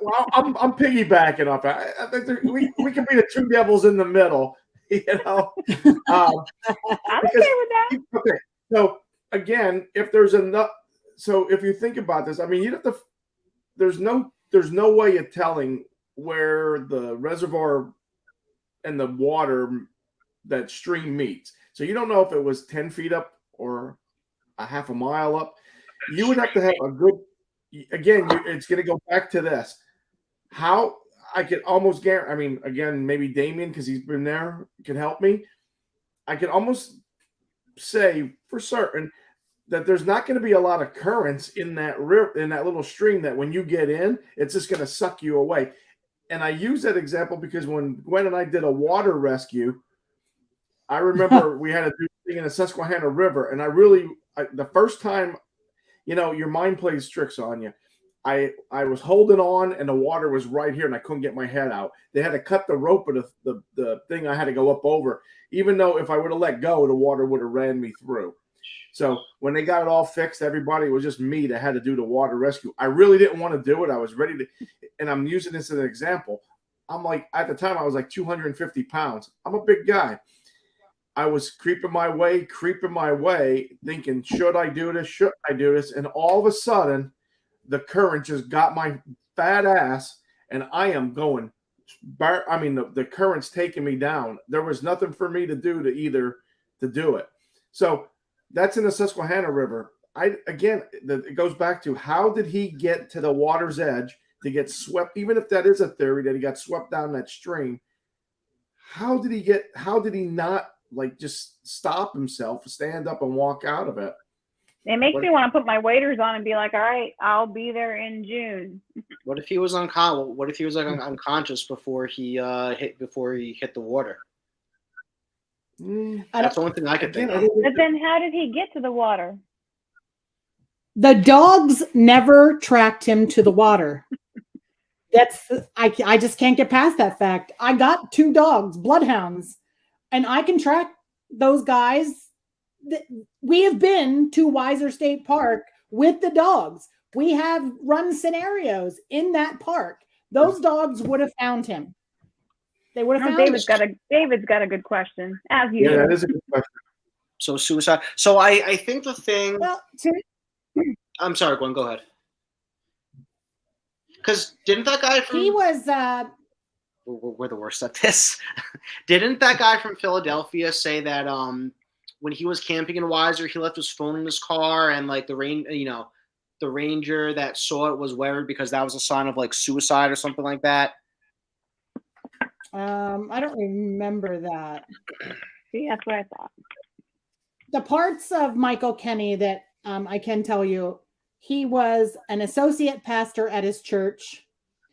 S5: Well, I'm piggybacking off. I think we can be the two devils in the middle. I'm okay with
S4: that.
S5: Okay, so again, if there's enough. So if you think about this, I mean, you have to. There's no way of telling where the reservoir and the water, that stream meets. So you don't know if it was 10 feet up or a half a mile up. You would have to have a good. Again, it's going to go back to this. How I could almost guarantee. I mean, again, maybe Damien, because he's been there, can help me. I can almost say for certain that there's not going to be a lot of currents in that river, in that little stream, that when you get in, it's just going to suck you away. And I use that example because when Gwen and I did a water rescue, I remember we had to do a thing in the Susquehanna River. And the first time, your mind plays tricks on you. I was holding on and the water was right here and I couldn't get my head out. They had to cut the rope of the thing I had to go up over, even though if I would have let go, the water would have ran me through. So when they got it all fixed, everybody, it was just me that had to do the water rescue. I really didn't want to do it. I was ready to, and I'm using this as an example. I'm like, at the time I was like 250 pounds. I'm a big guy. I was creeping my way, thinking, should I do this? Should I do this? And all of a sudden, the current just got my fat ass, and I am going the current's taking me down. There was nothing for me to do to do it. So that's in the Susquehanna River. It goes back to, how did he get to the water's edge to get swept? Even if that is a theory that he got swept down that stream, how did he not like just stop himself, stand up and walk out of it?
S4: It makes me want to put my waders on and be like, all right, I'll be there in June.
S1: What if he was What if he was like unconscious before he hit the water? That's the only thing I could think of.
S4: But then how did he get to the water?
S6: The dogs never tracked him to the water. I just can't get past that fact. I got 2 dogs, bloodhounds, and I can track those guys. We have been to Weiser State Park with the dogs. We have run scenarios in that park. Those dogs would have found him. They would have found
S4: David's
S6: him.
S4: David's got a good question, as usual.
S5: Yeah, that is a good question.
S1: So suicide. So I think the thing.
S6: Well,
S1: I'm sorry, Gwen. Go ahead. Because didn't that guy from
S6: he was
S1: we're the worst at this. Didn't that guy from Philadelphia say that when he was camping in Weiser, he left his phone in his car, and like the ranger that saw it was worried because that was a sign of like suicide or something like that?
S6: I don't remember that.
S4: See, that's what I thought.
S6: The parts of Michael Kenny that I can tell you, he was an associate pastor at his church.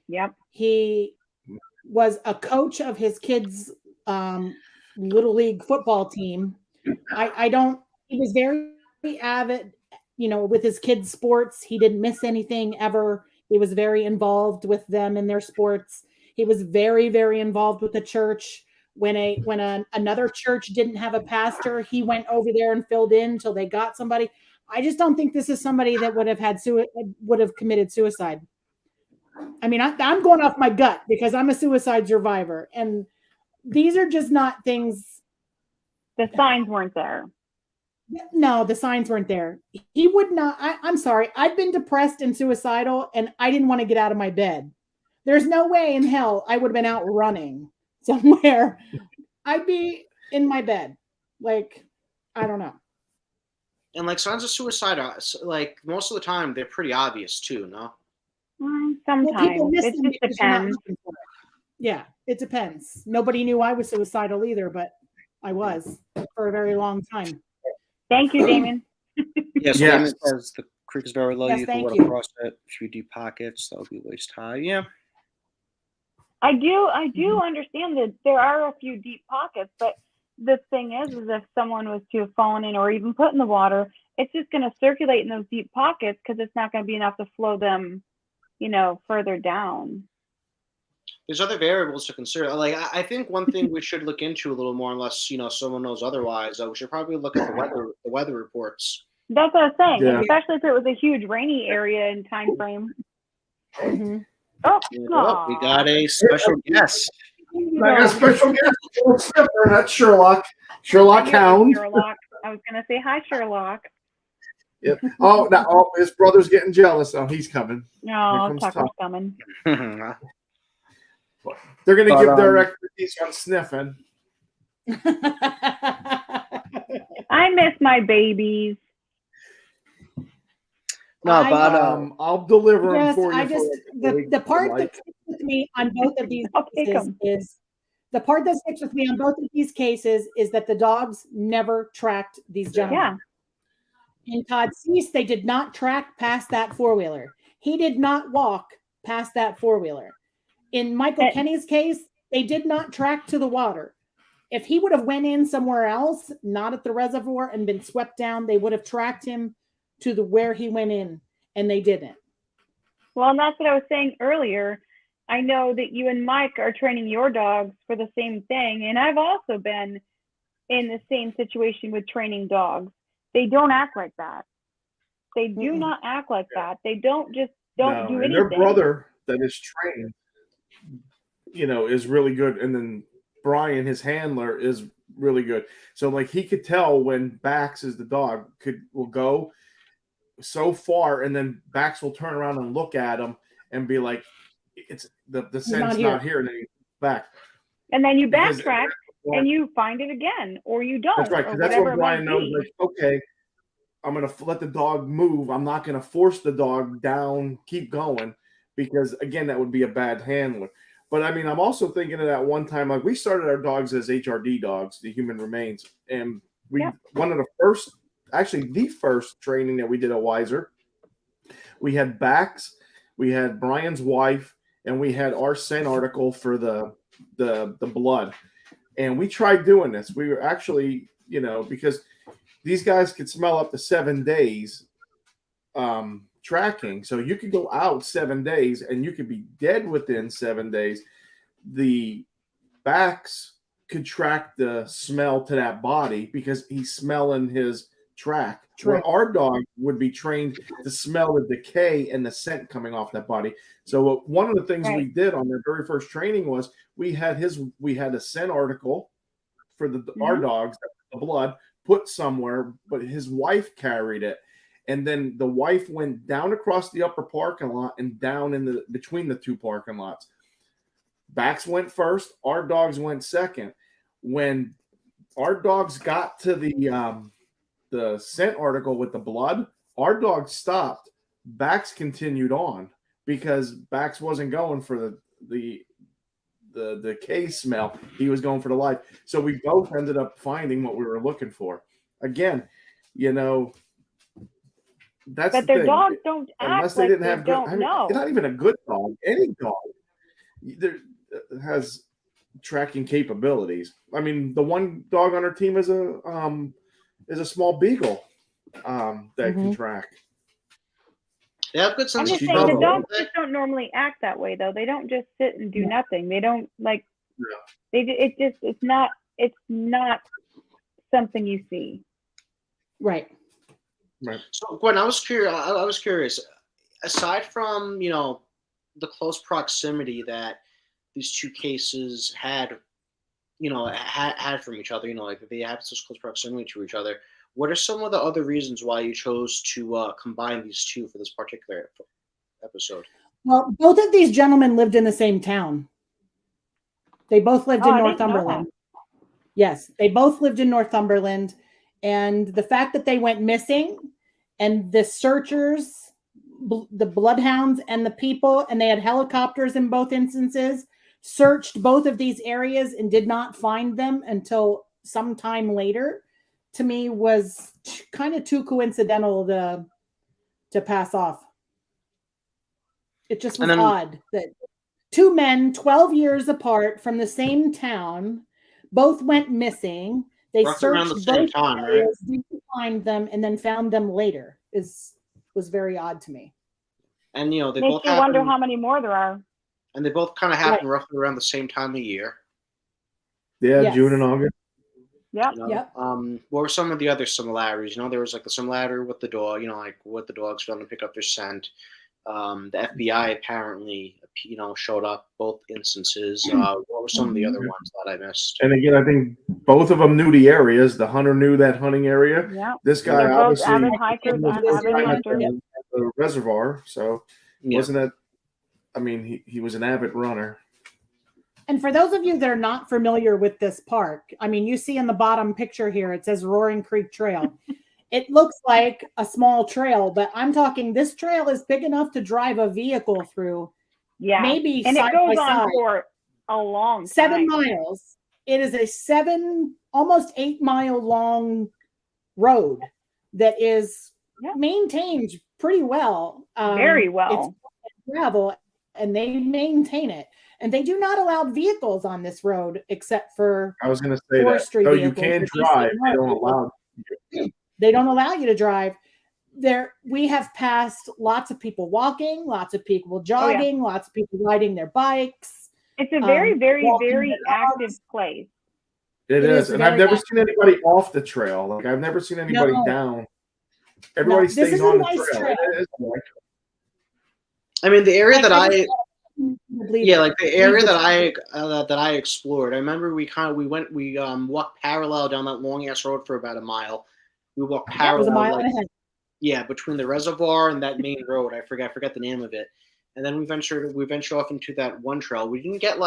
S4: Yep.
S6: He was a coach of his kids' little league football team. He was very avid, with his kids' sports. He didn't miss anything ever. He was very involved with them in their sports. He was very, very involved with the church. When another church didn't have a pastor, he went over there and filled in until they got somebody. I just don't think this is somebody that would have committed suicide. I mean, I'm going off my gut because I'm a suicide survivor, and these are just not things.
S4: The signs weren't there.
S6: No, the signs weren't there. He would not. I'm sorry. I've been depressed and suicidal, and I didn't want to get out of my bed. There's no way in hell I would have been out running somewhere. I'd be in my bed. Like, I don't know.
S1: And like signs of suicide, like most of the time, they're pretty obvious too, no?
S4: Sometimes. It just depends.
S6: Yeah, it depends. Nobody knew I was suicidal either, but I was for a very long time.
S4: Thank you, Damon.
S1: Yes, yeah, Damon says the creek is very low.
S6: Yes,
S1: You can
S6: thank
S1: water
S6: you.
S1: across it. If you do pockets, that would be waist high. Yeah.
S4: I do understand that there are a few deep pockets, but the thing is if someone was to have fallen in or even put in the water, it's just going to circulate in those deep pockets because it's not going to be enough to flow them, further down.
S1: There's other variables to consider. Like, I think one thing we should look into a little more, unless someone knows otherwise. We should probably look at the weather reports.
S4: That's what I was saying,
S5: Yeah.
S4: especially if it was a huge rainy area in time frame.
S6: Mm-hmm.
S4: Oh,
S1: We got a special guest.
S5: I got a special guest. That's Sherlock. Sherlock Hound.
S4: Sherlock. I was going to say hi, Sherlock.
S5: Yep. Oh, his brother's getting jealous. Oh, he's coming.
S4: No, Tucker's coming.
S5: They're going to give their expertise on sniffing.
S4: I miss my babies.
S1: No, but
S5: I'll deliver them for you.
S6: The part that sticks with me on both of these cases is that the dogs never tracked these gentlemen. Yeah. In Todd Cease, they did not track past that four-wheeler. He did not walk past that four-wheeler. In Michael Kenny's case, they did not track to the water. If he would have went in somewhere else, not at the reservoir, and been swept down, they would have tracked him to where he went in, and they didn't.
S4: Well, and that's what I was saying earlier. I know that you and Mike are training your dogs for the same thing, and I've also been in the same situation with training dogs. They don't act like that. They do not act like that. They don't do anything.
S5: And their brother that is trained, is really good, and then Brian, his handler, is really good. So, like, he could tell when Bax is the dog will go so far, and then Bax will turn around and look at him and be like, "It's the scent's not here." And then back.
S4: And then you
S5: Because-
S4: backtrack and you find it again, or you don't.
S5: That's right.
S4: Or
S5: Because that's
S4: whatever
S5: what
S4: it
S5: Brian
S4: might
S5: knows.
S4: be.
S5: Like, okay, I'm going to let the dog move. I'm not going to force the dog down, keep going, because, again, that would be a bad handler. But, I mean, I'm also thinking of that one time, like, we started our dogs as HRD dogs, the human remains. And one of the first, actually the first training that we did at Weiser, we had Bax, we had Brian's wife, and we had our scent article for the blood. And we tried doing this. We were actually, because these guys could smell up to 7 days tracking. So you could go out 7 days and you could be dead within 7 days. The Bax could track the smell to that body because he's smelling his track. Where our dog would be trained to smell the decay and the scent coming off that body. So one of the things we did on their very first training was we had a scent article for our dogs, the blood, put somewhere, but his wife carried it. And then the wife went down across the upper parking lot and down in between the two parking lots. Bax went first, our dogs went second. When our dogs got to the scent article with the blood, our dog stopped. Bax continued on because Bax wasn't going for the decay smell. He was going for the life. So we both ended up finding what we were looking for. Again, that's
S4: but
S5: the
S4: their
S5: thing.
S4: dogs don't
S5: Unless
S4: act
S5: they
S4: like
S5: didn't
S4: they
S5: have good,
S4: don't know.
S5: not even a good dog. Any dog there has tracking capabilities. I mean, the one dog on our team is a small beagle that can track.
S1: They have good sense
S4: I'm
S1: of
S4: just saying the
S1: smell.
S4: dogs just don't normally act that way, though. They don't just sit and do nothing. They don't it's not something you see.
S6: Right.
S1: So Gwen, I was curious. Aside from the close proximity that these two cases had from each other, like they have such close proximity to each other, what are some of the other reasons why you chose to combine these two for this particular episode?
S6: Well, both of these gentlemen lived in the same town. They both lived in Northumberland. Yes, they both lived in Northumberland. And the fact that they went missing and the searchers, the bloodhounds and the people, and they had helicopters in both instances, searched both of these areas and did not find them until sometime later, to me was kind of too coincidental to pass off. It just was odd that two men 12 years apart from the same town both went missing. They searched both areas, didn't find them, and then found them later. Was very odd to me.
S1: And they
S4: makes
S1: both
S4: you wonder how many more there are.
S1: And they both kind of happen roughly around the same time of year.
S5: Yeah, yes. June and August.
S4: Yep.
S6: Yep.
S1: What were some of the other similarities? There was like the similarity with the dog, like what the dogs found to pick up their scent. The FBI apparently, showed up both instances. What were some of the other ones that I missed?
S5: And again, I think both of them knew the areas. The hunter knew that hunting area.
S4: Yeah.
S5: This guy obviously
S4: avid hikers and avid hunters.
S5: The reservoir, so wasn't that? I mean, he was an avid runner.
S6: And for those of you that are not familiar with this park, I mean, you see in the bottom picture here, it says Roaring Creek Trail. It looks like a small trail, but I'm talking this trail is big enough to drive a vehicle through.
S4: Yeah.
S6: Maybe
S4: and
S6: side
S4: it goes
S6: by
S4: on
S6: side.
S4: for a long time.
S6: 7 miles. It is a almost 8 mile long road that is maintained pretty well.
S4: Very well.
S6: It's gravel, and they maintain it. And they do not allow vehicles on this road except for
S5: I was going to say
S6: forestry
S5: that. So
S6: vehicles.
S5: you can drive. They don't allow you.
S6: They don't allow you to drive. We have passed lots of people walking, lots of people jogging, lots of people riding their bikes.
S4: It's a very, very, very active place.
S5: It is. And I've never seen anybody off the trail. Like, I've never seen anybody down. Everybody stays on the trail. It is like,
S1: I mean, the area that the area that I explored. I remember we walked parallel down that long ass road for about a mile. We walked parallel.
S6: It was a mile and a half.
S1: Yeah, between the reservoir and that main road. I forgot the name of it. And then we ventured off into that one trail. We didn't get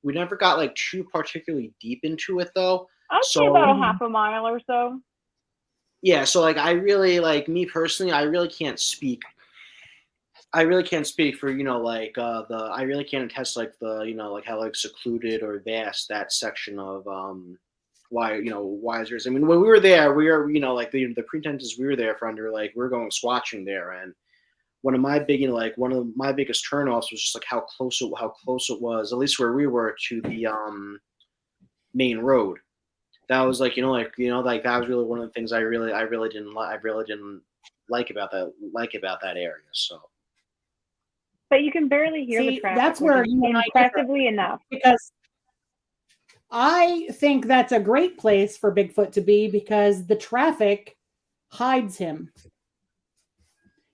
S1: we never got like too particularly deep into it though.
S4: I'd say about a half a mile or so.
S1: Yeah, so like I really like me personally, I really can't speak for, like I really can't attest like the, like how like secluded or vast that section of Wiser's. I mean, when we were there, we were, like the pretense is we were there for under like we were going swatching there, and one of my biggest turnoffs was just like how close it was, at least where we were, to the main road. That was like like that was really one of the things I really didn't like about that area. So,
S4: but you can barely hear the traffic.
S6: That's where you and I
S4: impressively enough,
S6: because I think that's a great place for Bigfoot to be because the traffic hides him.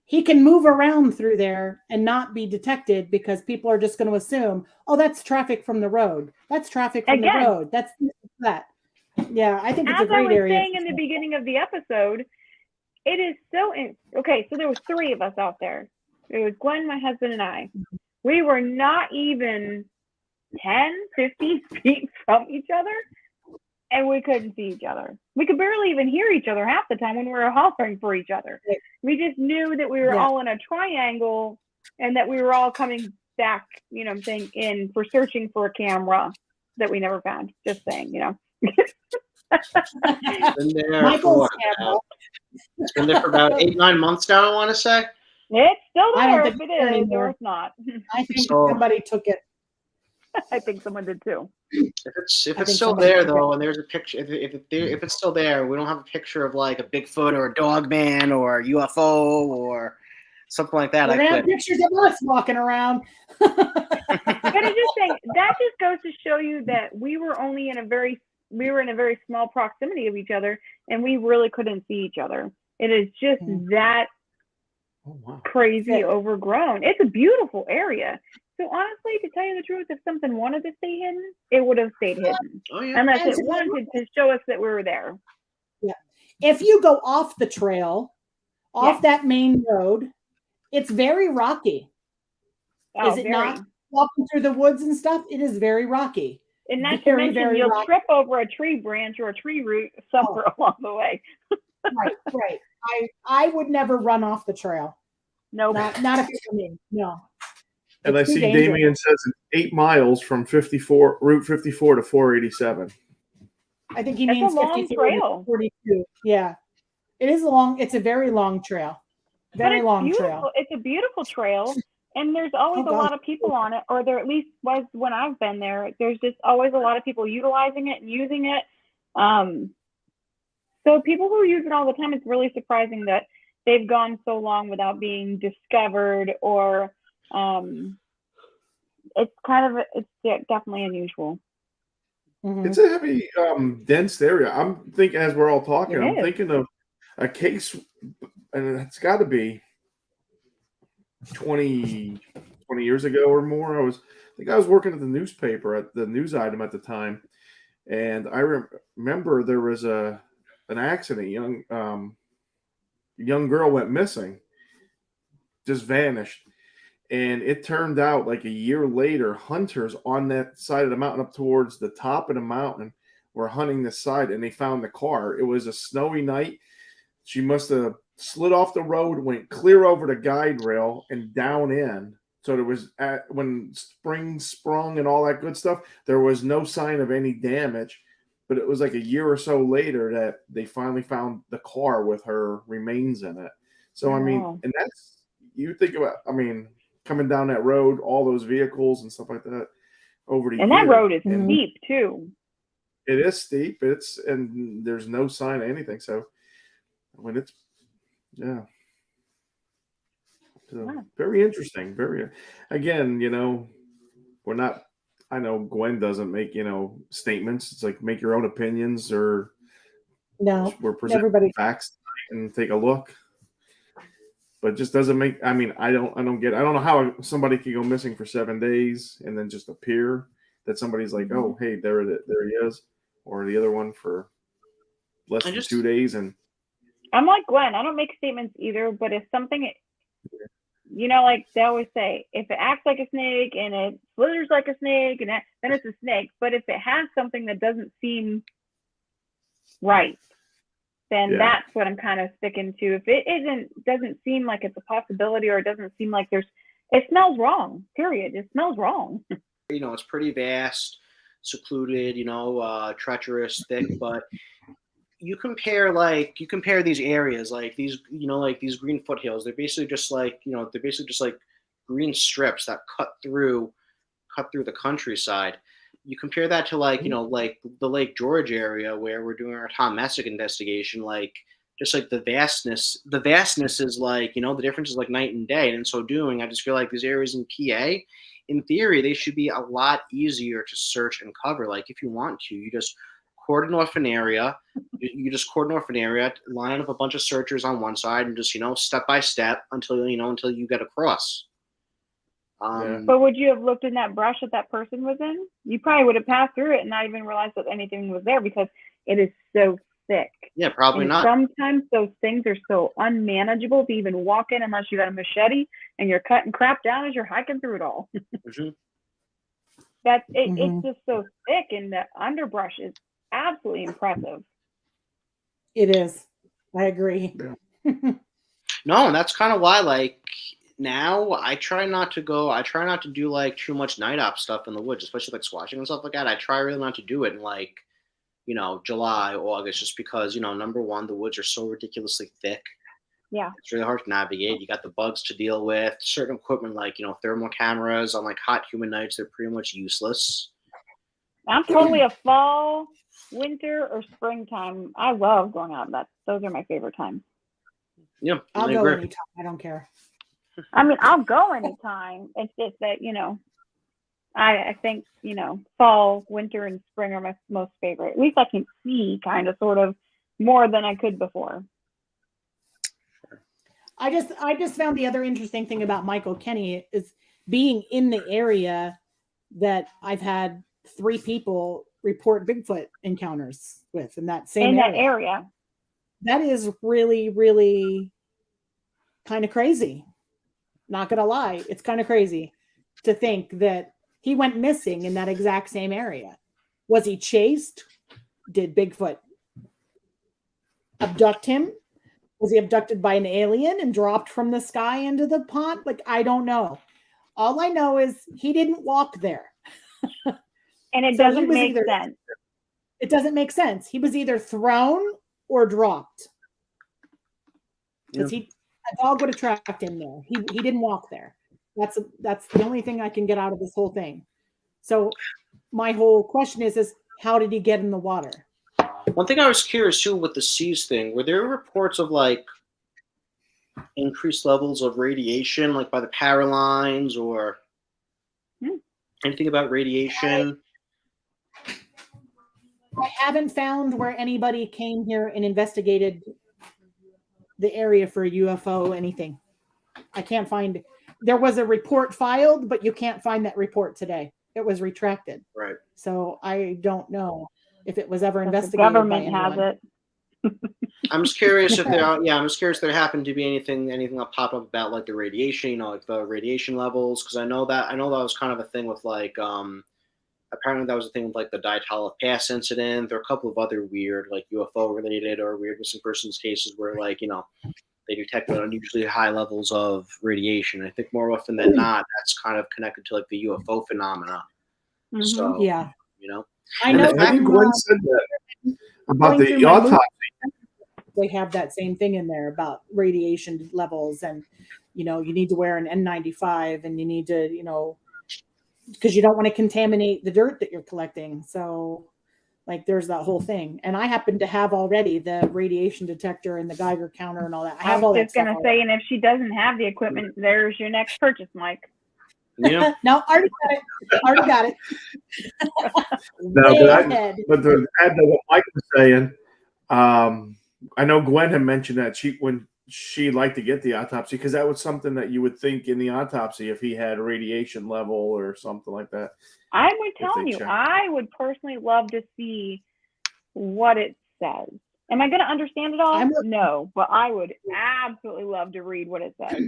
S6: He can move around through there and not be detected because people are just going to assume, oh, that's traffic from the road. That's traffic from the road. That's that. Yeah, I think it's a great area.
S4: As I was saying in the beginning of the episode, it is so okay. So there was 3 of us out there. It was Gwen, my husband, and I. We were not even 10, 15 feet from each other, and we couldn't see each other. We could barely even hear each other half the time when we were hollering for each other. We just knew that we were all in a triangle and that we were all coming back, in for searching for a camera that we never found. Just saying,
S1: It's been there for about 8-9 months now, I want to say.
S4: It's still there if it is, or if not.
S6: I think somebody took it.
S4: I think someone did too.
S1: If it's still there though, and there's a picture, if it's still there, we don't have a picture of like a Bigfoot or a dog man or a UFO or something like that.
S6: We're gonna have pictures of us walking around.
S4: But I'm just saying that just goes to show you that we were in a very small proximity of each other, and we really couldn't see each other. It is just that crazy overgrown. It's a beautiful area. So honestly, to tell you the truth, if something wanted to stay hidden, it would have stayed hidden. Oh, yeah. Unless it wanted to show us that we were there.
S6: Yeah. If you go off the trail, off that main road, it's very rocky. Is it not? Walking through the woods and stuff, it is very rocky.
S4: And not to mention, you'll trip over a tree branch or a tree root somewhere along the way.
S6: Right. I would never run off the trail.
S4: No,
S6: not if it's for me. No.
S5: And I see Damien says it's 8 miles from Route 54 to 487.
S6: I think he means 53 to 42. Yeah. It is it's a very long trail. Very long trail.
S4: It's a beautiful trail. And there's always a lot of people on it, or there at least was when I've been there. There's just always a lot of people utilizing it and using it. So people who use it all the time, it's really surprising that they've gone so long without being discovered, or it's definitely unusual.
S6: Mm-hmm.
S5: It's a heavy, dense area. I'm thinking, as we're all talking, I'm thinking of a case, and it's got to be 20 years ago or more. I think I was working at the newspaper, at the news item at the time, and I remember there was an accident. Young girl went missing, just vanished, and it turned out like a year later, hunters on that side of the mountain, up towards the top of the mountain, were hunting this side, and they found the car. It was a snowy night. She must have slid off the road, went clear over the guide rail and down in. So there was, when spring sprung and all that good stuff, there was no sign of any damage. But it was like a year or so later that they finally found the car with her remains in it. So, I mean, and that's, you think about, coming down that road, all those vehicles and stuff like that over the years.
S4: And that road is steep too.
S5: It is steep. And there's no sign of anything. So, it's, so, very interesting. Again, we're not, I know Gwen doesn't make, statements. It's like, make your own opinions, or we're presenting facts and take a look. But it just doesn't make, I don't know how somebody can go missing for 7 days and then just appear, that somebody's like, oh, hey, there he is. Or the other one for less than 2 days. And
S4: I'm like Gwen. I don't make statements either, but if something you know, like they always say, if it acts like a snake and it slithers like a snake, and then it's a snake. But if it has something that doesn't seem right, then that's what I'm kind of sticking to. If it doesn't seem like it's a possibility, or it doesn't seem like it smells wrong, period. It smells wrong.
S1: You know, it's pretty vast, secluded, you know, treacherous, thick, but you compare these areas, like these, you know, like these green foothills, they're basically just like, you know, green strips that cut through the countryside. You compare that to like, you know, like the Lake George area where we're doing our Tom Messick investigation, like just like the vastness is like, you know, the difference is like night and day. And in so doing, I just feel like these areas in PA, in theory, they should be a lot easier to search and cover. Like if you want to, you just cordon off an area, line up a bunch of searchers on one side, and just, you know, step by step until you get across.
S4: But would you have looked in that brush that person was in? You probably would have passed through it and not even realized that anything was there, because it is so thick.
S1: Yeah, probably not.
S4: Sometimes those things are so unmanageable to even walk in unless you got a machete and you're cutting crap down as you're hiking through it all.
S1: Mm-hmm.
S4: It's just so thick, and the underbrush is absolutely impressive.
S6: It is. I agree.
S1: Yeah. No, and that's kind of why, like, now I try not to do like too much night op stuff in the woods, especially like squatching and stuff like that. I try really not to do it in like, you know, July, August, just because, you know, number one, the woods are so ridiculously thick.
S4: Yeah.
S1: It's really hard to navigate. You got the bugs to deal with. Certain equipment, like, you know, thermal cameras on like hot, humid nights, they're pretty much useless.
S4: I'm totally a fall, winter, or springtime. I love going out. Those are my favorite times.
S1: Yeah.
S6: I'll go anytime. I don't care.
S4: I mean, I'll go anytime. It's just that, you know, I think, you know, fall, winter, and spring are my most favorite. At least I can see kind of sort of more than I could before.
S6: I just found the other interesting thing about Michael Kenny is being in the area that I've had 3 people report Bigfoot encounters with in that same area. That is really, really kind of crazy. Not gonna lie, it's kind of crazy to think that he went missing in that exact same area. Was he chased? Did Bigfoot abduct him? Was he abducted by an alien and dropped from the sky into the pond? Like, I don't know. All I know is he didn't walk there.
S4: And it doesn't make sense.
S6: It doesn't make sense. He was either thrown or dropped. Because a dog would have tracked him there. He didn't walk there. That's the only thing I can get out of this whole thing. So my whole question is how did he get in the water?
S1: One thing I was curious too with the seas thing, were there reports of like increased levels of radiation, like by the power lines, or anything about radiation?
S6: I haven't found where anybody came here and investigated the area for a UFO, anything. I can't find. There was a report filed, but you can't find that report today. It was retracted. Right. So I don't know if it was ever investigated.
S4: The government has it.
S1: I'm just curious if there. I'm just curious if there happened to be anything that popped up about like the radiation, you know, like the radiation levels, because I know that was kind of a thing with like apparently that was a thing with like the Diatala Pass incident. There are a couple of other weird like UFO related or weird missing persons cases where like, you know, they detected unusually high levels of radiation. I think more often than not, that's kind of connected to like the UFO phenomena.
S6: Mm-hmm.
S1: So,
S6: yeah,
S1: you know,
S6: I know.
S5: I think Gwen said that about the autopsy.
S6: They have that same thing in there about radiation levels, and you know, you need to wear an N95, and you need to, you know, because you don't want to contaminate the dirt that you're collecting. So like there's that whole thing. And I happen to have already the radiation detector and the Geiger counter and all that. I was
S4: just going to say, and if she doesn't have the equipment, there's your next purchase, Mike.
S1: Yeah.
S6: No, already got it.
S5: No, but to add to what Mike was saying, I know Gwen had mentioned that when she'd like to get the autopsy, because that was something that you would think in the autopsy if he had a radiation level or something like that.
S4: I would tell you, I would personally love to see what it says. Am I going to understand it all? No, but I would absolutely love to read what it says.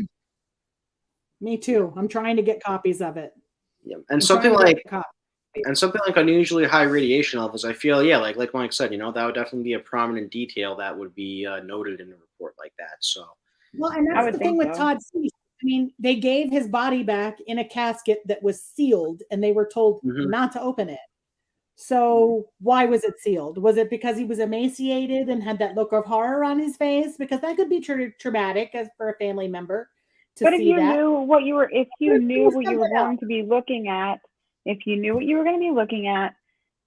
S6: Me too. I'm trying to get copies of it.
S1: Yeah.
S6: I'm
S1: And something
S6: trying to get
S1: like
S6: copies.
S1: unusually high radiation levels, I feel, yeah, like Mike said, that would definitely be a prominent detail that would be noted in a report like that. So,
S6: Well, and
S4: I
S6: that's
S4: would
S6: the thing
S4: think
S6: with
S4: so.
S6: Todd Cease. I mean, they gave his body back in a casket that was sealed, and they were told
S1: Mhm.
S6: not to open it. So why was it sealed? Was it because he was emaciated and had that look of horror on his face? Because that could be traumatic as for a family member to
S4: But if
S6: see
S4: you
S6: that.
S4: knew what you were, if you knew what you were
S6: something else.
S4: going to be looking at, if you knew what you were going to be looking at,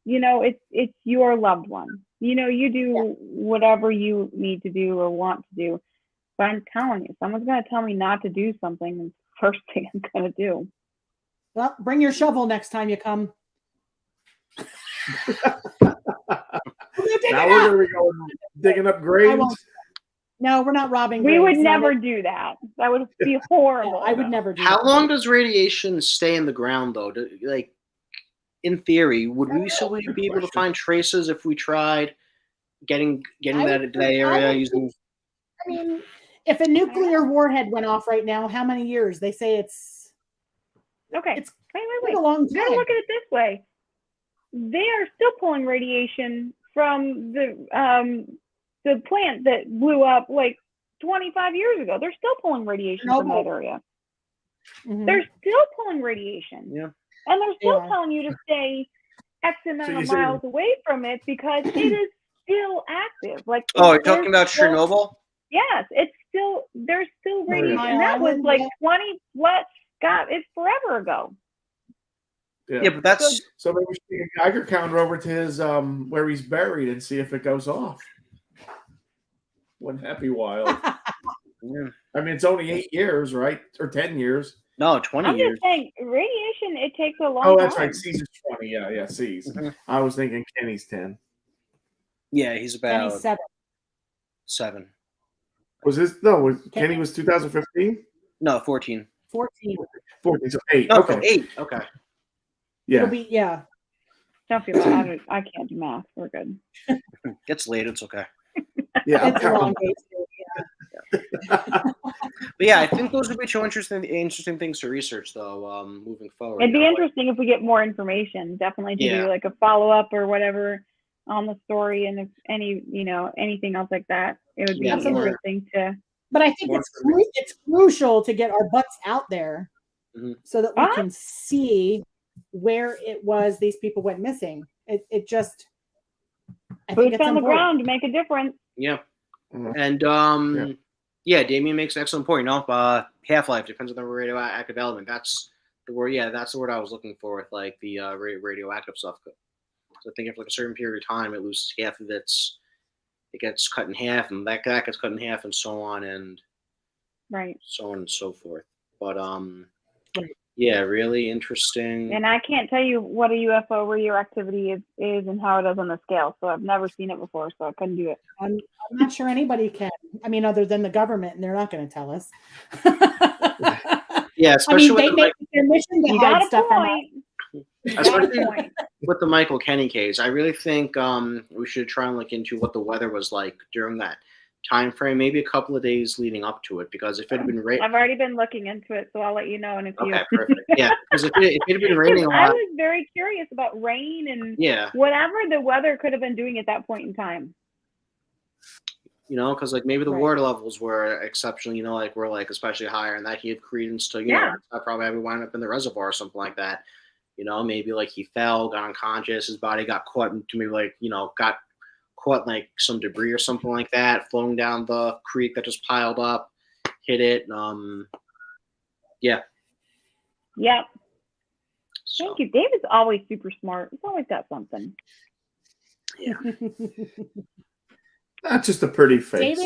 S4: it's your loved one. You do whatever you need to do or want to do. But I'm telling you, someone's going to tell me not to do something, and the first thing I'm going to do.
S6: Well, bring your shovel next time you come.
S5: Now we're gonna be going digging up graves.
S6: No, we're not robbing.
S4: We would
S6: graves.
S4: never do that. That would be horrible.
S6: I would never do
S1: how
S6: that.
S1: long does radiation stay in the ground, though? Like, in theory, would we still be able to find traces if we tried getting that into that area using?
S6: I mean, if a nuclear warhead went off right now, how many years? They say it's
S4: Okay.
S6: It's
S4: Wait.
S6: a long
S4: You gotta
S6: time.
S4: look at it this way. They are still pulling radiation from the plant that blew up like 25 years ago. They're still pulling radiation from that area.
S6: Mhm.
S4: They're still pulling radiation.
S1: Yeah.
S4: And they're still
S6: Yeah.
S4: telling you to stay X amount
S5: you
S4: of
S5: say-
S4: miles away from it because it is still active. Like,
S1: Oh, you're talking
S4: there's
S1: about
S4: still-
S1: Chernobyl?
S4: Yes, there's still
S5: yeah.
S4: radiation. And that was like 20, it's forever ago.
S1: Yeah, but that's
S5: So maybe we should take a Geiger counter over to his where he's buried and see if it goes off. Wouldn't that be wild?
S1: yeah.
S5: I mean, it's only 8 years, right? Or 10 years.
S1: No, 20
S4: I'm
S1: years.
S4: just saying, radiation, it takes a long
S5: Oh, that's
S4: time.
S5: right. Caesar's 20. Yeah, C's.
S1: Mhm.
S5: I was thinking Kenny's 10.
S1: Yeah, he's about
S6: 27.
S1: 7.
S5: Was Kenny was 2015?
S1: No, 14.
S6: 14.
S5: 14, so 8.
S1: Oh,
S5: Okay.
S1: 8. Okay.
S6: It'll
S5: Yeah.
S6: be
S4: Don't feel bad. I can't do math. We're good.
S1: Gets late. It's okay.
S5: Yeah, I'm
S6: It's a long
S5: counting.
S6: day.
S1: But yeah, I think those would be two interesting things to research, though, moving forward.
S4: It'd be interesting if we get more information. Definitely to do like a follow up or whatever on the story, and if anything else like that, it would be interesting to.
S6: But I think it's crucial to get our butts out there so that we can see where it was these people went missing. It just
S4: Boots on the ground to make a difference.
S1: Yeah. And Damien makes an excellent point. Half-life depends on the radioactive element. That's the word. Yeah, that's the word I was looking for with like the radioactive stuff. So I think after like a certain period of time, it loses half of its. It gets cut in half, and that gets cut in half, and so on, and so on and so forth. But yeah, really interesting.
S4: And I can't tell you what a UFO radioactivity is and how it is on the scale. So I've never seen it before, so I couldn't do it.
S6: I'm not sure anybody can. I mean, other than the government, and they're not going to tell us.
S1: Yeah, especially
S6: they make it their mission to hide stuff.
S1: Especially with the Michael Kenny case, I really think we should try and look into what the weather was like during that time frame, maybe a couple of days leading up to it. Because if it had been raining,
S4: I've already been looking into it, so I'll let you know in a few.
S1: Okay, perfect. Yeah, because if it had been raining a lot,
S4: I was very curious about rain and whatever the weather could have been doing at that point in time.
S1: Because like maybe the water levels were exceptional, like we're like especially higher, and that gave credence to that probably had wound up in the reservoir or something like that. Maybe like he fell, got unconscious, his body got caught into maybe like got caught in, like some debris or something like that, flowing down the creek that just piled up, hit it. Yeah.
S4: Yep. So. Thank you. David's always super smart. He's always got something.
S1: Yeah.
S5: Not just a pretty face.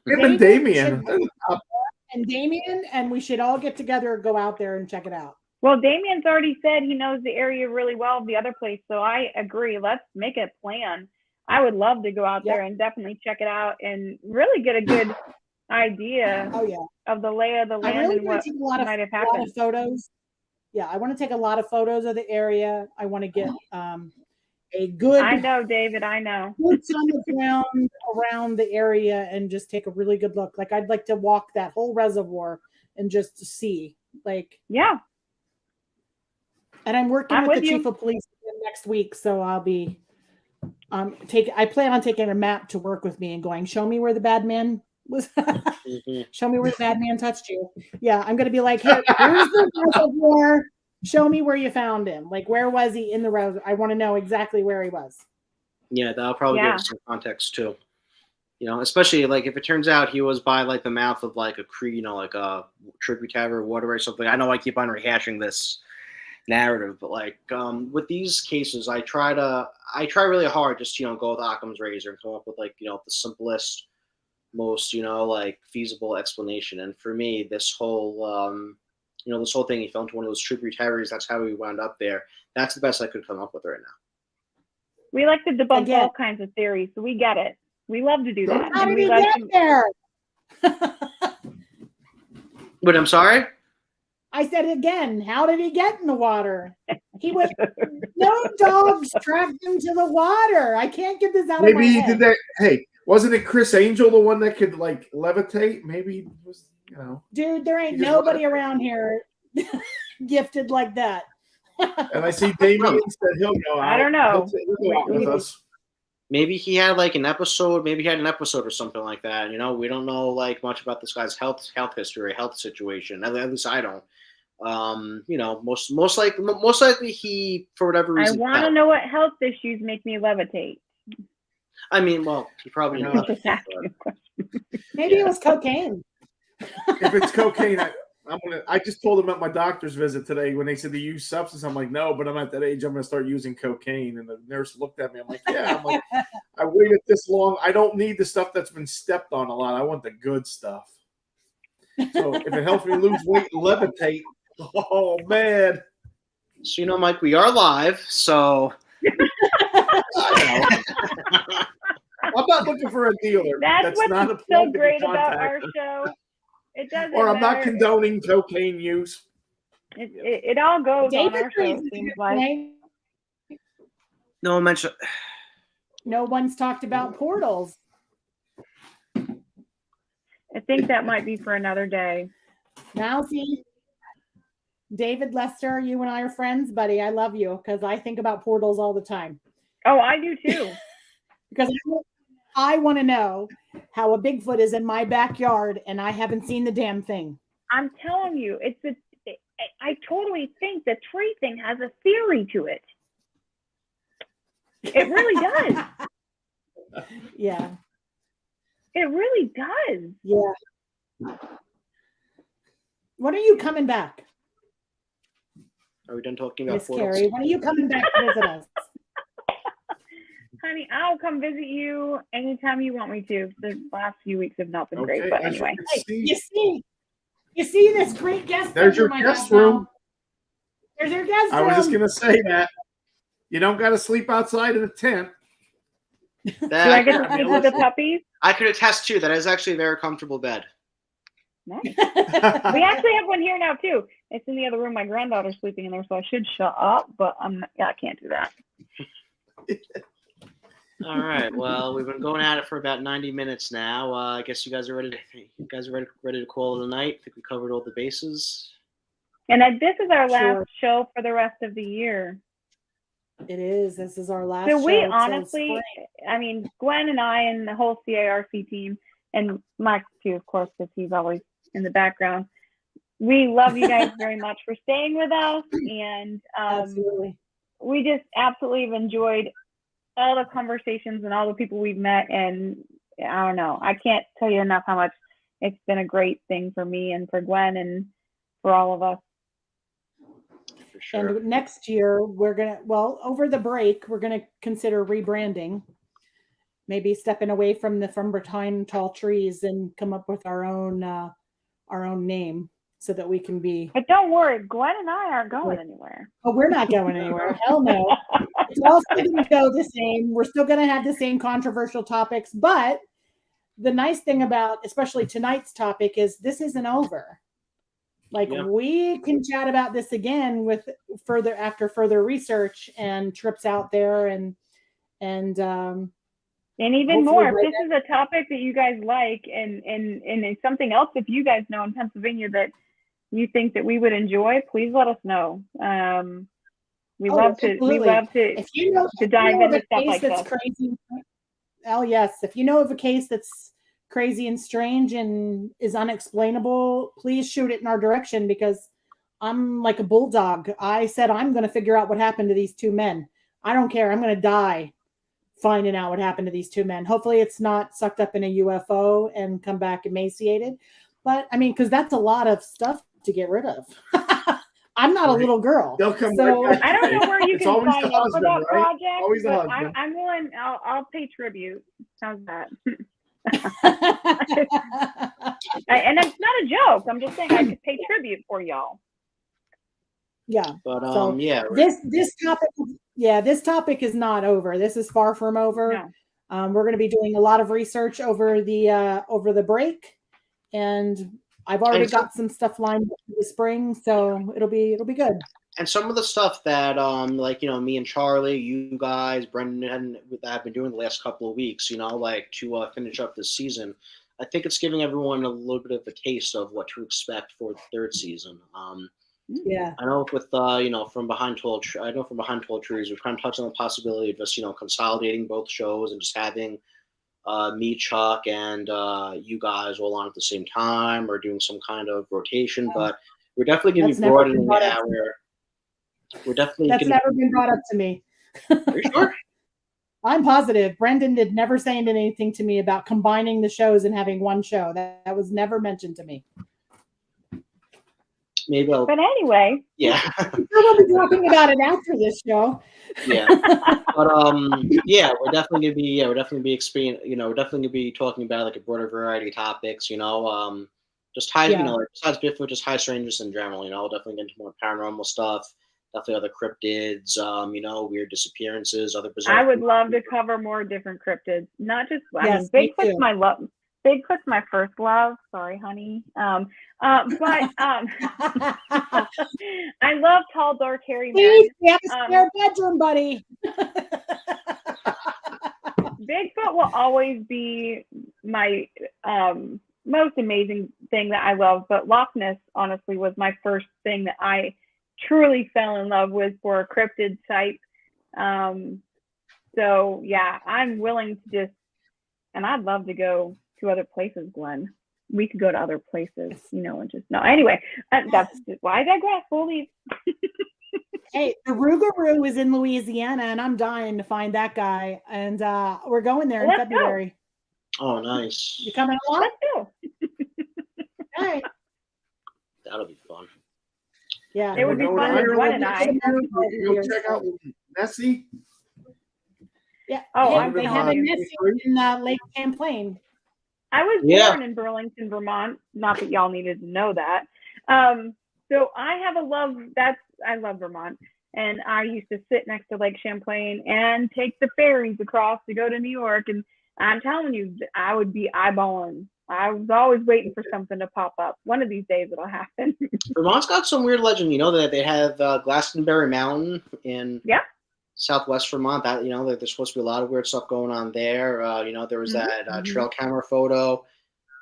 S6: David
S5: and Damien.
S6: And Damien, and we should all get together and go out there and check it out.
S4: Well, Damien's already said he knows the area really well, the other place. So I agree. Let's make a plan. I would love to go out there and definitely check it out and really get a good idea of the lay of the land and what might have happened.
S6: A lot of photos. Yeah, I want to take a lot of photos of the area. I want to get a good.
S4: I know, David. I know.
S6: Boots on the ground around the area and just take a really good look. Like I'd like to walk that whole reservoir and just to see. Like,
S4: Yeah.
S6: and I'm working
S4: I'm
S6: with the
S4: with you.
S6: chief of police next week, so I'll be I plan on taking a map to work with me and going, show me where the bad man was. Show me where the bad man touched you. Yeah, I'm gonna be like, here's the reservoir. Show me where you found him. Like, where was he in the reservoir? I want to know exactly where he was.
S1: Yeah, that'll probably
S4: Yeah.
S1: give us some context too. You know, especially like if it turns out he was by like the mouth of like a creek, you know, like a tributary or waterway or something. I know I keep on rehashing this narrative, but like with these cases, I try really hard just to, you know, go with Occam's razor and come up with like, you know, the simplest, most, you know, like feasible explanation. And for me, this whole you know, this whole thing, he fell into one of those tributaries, that's how he wound up there. That's the best I could come up with right now.
S4: We like to debunk
S6: Again.
S4: all kinds of theories, so we get it. We love to do that.
S6: How
S4: and
S6: did
S4: we
S6: he
S4: like
S6: get
S4: to,
S6: there?
S1: But I'm sorry?
S6: I said again, how did he get in the water? He was no dogs tracked him to the water. I can't get this out of my
S5: Maybe he
S6: head.
S5: did that. Hey, wasn't it Chris Angel, the one that could like levitate? Maybe it was, you know.
S6: Dude, there ain't
S5: He just
S6: nobody around here gifted like that.
S5: And I see Damien said he'll go out.
S4: I don't know.
S5: He'll go out with us.
S1: Maybe he had like an episode, or something like that. You know, we don't know like much about this guy's health history, health situation. At least I don't. You know, most likely he, for whatever
S4: I
S1: reason,
S4: want to
S1: fell.
S4: know what health issues make me levitate.
S1: I mean, well, he probably
S5: I
S1: knew
S5: know.
S1: that.
S4: Just asking a question.
S6: Maybe
S1: Yeah.
S6: it was cocaine.
S5: If it's cocaine, I just told him at my doctor's visit today when they said to use substance. I'm like, no, but I'm at that age. I'm going to start using cocaine. And the nurse looked at me. I'm like, yeah. I'm like, I waited this long. I don't need the stuff that's been stepped on a lot. I want the good stuff. So if it helps me lose weight and levitate, oh man.
S1: So, you know, Mike, we are live, so
S5: I know. I'm not looking for a dealer.
S4: That's what's
S5: not a
S4: so
S5: plug to be
S4: great about our
S5: contacted.
S4: show. It doesn't
S5: Or I'm not
S4: matter.
S5: condoning cocaine use.
S4: It all goes on
S6: David
S4: our show, it
S6: Reeves,
S4: seems like.
S6: right?
S1: no one mentioned.
S6: No one's talked about portals.
S4: I think that might be for another day.
S6: Now, see, David Lester, you and I are friends, buddy. I love you because I think about portals all the time.
S4: Oh, I do too.
S6: Because I want to know how a Bigfoot is in my backyard and I haven't seen the damn thing.
S4: I'm telling you, I totally think the tree thing has a theory to it. It really does.
S6: Yeah.
S4: It really does.
S6: Yeah. When are you coming back,
S1: Are we done talking about
S6: Miss
S1: portals?
S6: Carey? When are you coming back to visit us?
S4: Honey, I'll come visit you anytime you want me to. The last few weeks have not been
S5: Okay,
S4: great, but
S5: as you
S4: anyway.
S5: can see,
S6: You see this great guest
S5: there's your
S6: bedroom I have
S5: guest
S6: now?
S5: room.
S6: There's your guest
S5: I
S6: room.
S5: was just gonna say that. You don't gotta sleep outside in a tent.
S4: Do I get to sleep with the puppies?
S1: I could attest to that is actually a very comfortable bed.
S4: Nice. We actually have one here now too. It's in the other room. My granddaughter's sleeping in there, so I should shut up, but I can't do that.
S1: All right. Well, we've been going at it for about 90 minutes now. I guess you guys are ready to call it a night. I think we covered all the bases.
S4: And this is our last
S6: Sure.
S4: show for the rest of the year.
S6: It is. This is our last
S4: So
S6: show.
S4: we
S6: till
S4: honestly,
S6: spring.
S4: I mean, Gwen and I and the whole CARC team, and Mike too, of course, because he's always in the background. We love you guys very much for staying with us, and
S6: Absolutely.
S4: we just absolutely have enjoyed all the conversations and all the people we've met. And I don't know, I can't tell you enough how much it's been a great thing for me and for Gwen and for all of us.
S1: For sure.
S6: And next year, over the break, we're going to consider rebranding. Maybe stepping away from the From Bretagne Tall Trees and come up with our own name so that we can be.
S4: But don't worry, Gwen and I aren't going anywhere.
S6: Oh, we're not going anywhere. Hell no. It's all still going to go the same. We're still going to have the same controversial topics. But the nice thing about, especially tonight's topic, is this isn't over. Like,
S1: Yeah.
S6: we can chat about this again with further research and trips out there and
S4: even
S6: hopefully
S4: more, if
S6: right
S4: this is a topic that you guys like and it's something else, if you guys know in Pennsylvania that you think that we would enjoy, please let us know. We
S6: Oh,
S4: love to
S6: absolutely. If you know,
S4: to dive into stuff
S6: case
S4: like
S6: that's
S4: this.
S6: crazy. Oh yes, if you know of a case that's crazy and strange and is unexplainable, please shoot it in our direction, because I'm like a bulldog. I said I'm going to figure out what happened to these two men. I don't care. I'm going to die finding out what happened to these two men. Hopefully it's not sucked up in a UFO and come back emaciated. But I mean, because that's a lot of stuff to get rid of. I'm not a little girl.
S5: They'll come
S6: So
S5: right back.
S4: I don't know where you
S5: It's
S4: can
S5: always
S4: sign
S5: the
S4: up for
S5: husband,
S4: that
S5: right?
S4: project,
S5: Always the
S4: but
S5: husband.
S4: I'm willing. I'll pay tribute. How's that? And it's not a joke. I'm just saying I could pay tribute for y'all.
S6: yeah.
S1: But
S6: So
S1: yeah,
S6: this topic is not over. This is far from over.
S4: No.
S6: We're going to be doing a lot of research over the break, and I've already got some stuff lined up for the spring, so it'll be good.
S1: and some of the stuff that like, you know, me and Charlie, you guys, Brendan, that I've been doing the last couple of weeks, you know, like to finish up this season, I think it's giving everyone a little bit of a taste of what to expect for the third season.
S6: Yeah.
S1: I know with you know, from Behind Tall Trees, we've kind of touched on the possibility of just, you know, consolidating both shows and just having me, Chuck, and you guys all on at the same time, or doing some kind of rotation. But we're definitely going to be broadening our. We're definitely.
S6: That's never been brought up to me.
S1: Are you sure?
S6: I'm positive. Brendan did never say anything to me about combining the shows and having one show. That was never mentioned to me.
S1: Maybe I'll.
S4: But anyway.
S1: Yeah.
S6: We'll be talking about it after this show.
S1: Yeah. But yeah, we're definitely gonna be. Yeah, we're definitely we're definitely gonna be talking about like a broader variety of topics. You know, just high. You know, like besides Bigfoot, just high strangers in general. You know, definitely get into more paranormal stuff. Definitely other cryptids, you know, weird disappearances, other bizarre.
S4: I would love to cover more different cryptids, not just.
S6: Yes,
S4: I mean, Bigfoot's my love. Bigfoot's my first love. Sorry, honey. But I love tall, dark, hairy men.
S6: Please, we have a spare bedroom, buddy.
S4: Bigfoot will always be my most amazing thing that I love. But Loch Ness, honestly, was my first thing that I truly fell in love with for a cryptid type. So yeah, I'm willing to just, and I'd love to go to other places, Glenn. We could go to other places, you know, and just no. Anyway, that's why I digress. We'll leave.
S6: Hey, the Rougarou is in Louisiana, and I'm dying to find that guy. And we're going there in February.
S1: Go. Oh, nice.
S6: You coming along?
S4: Let's go.
S6: All right.
S1: That'll be fun.
S6: Yeah,
S4: it would be fun with Glenn and I.
S5: Go check out Nessie.
S6: Yeah.
S4: Oh,
S6: they have a Nessie in Lake Champlain.
S4: I was born in Burlington, Vermont. Not that y'all needed to know that. So I have a love. I love Vermont, and I used to sit next to Lake Champlain and take the ferries across to go to New York. And I'm telling you, I would be eyeballing. I was always waiting for something to pop up. One of these days it'll happen.
S1: Vermont's got some weird legend. You know that they have Glastonbury Mountain in Southwest Vermont. That, you know, that there's supposed to be a lot of weird stuff going on there. You know, there was that trail camera photo.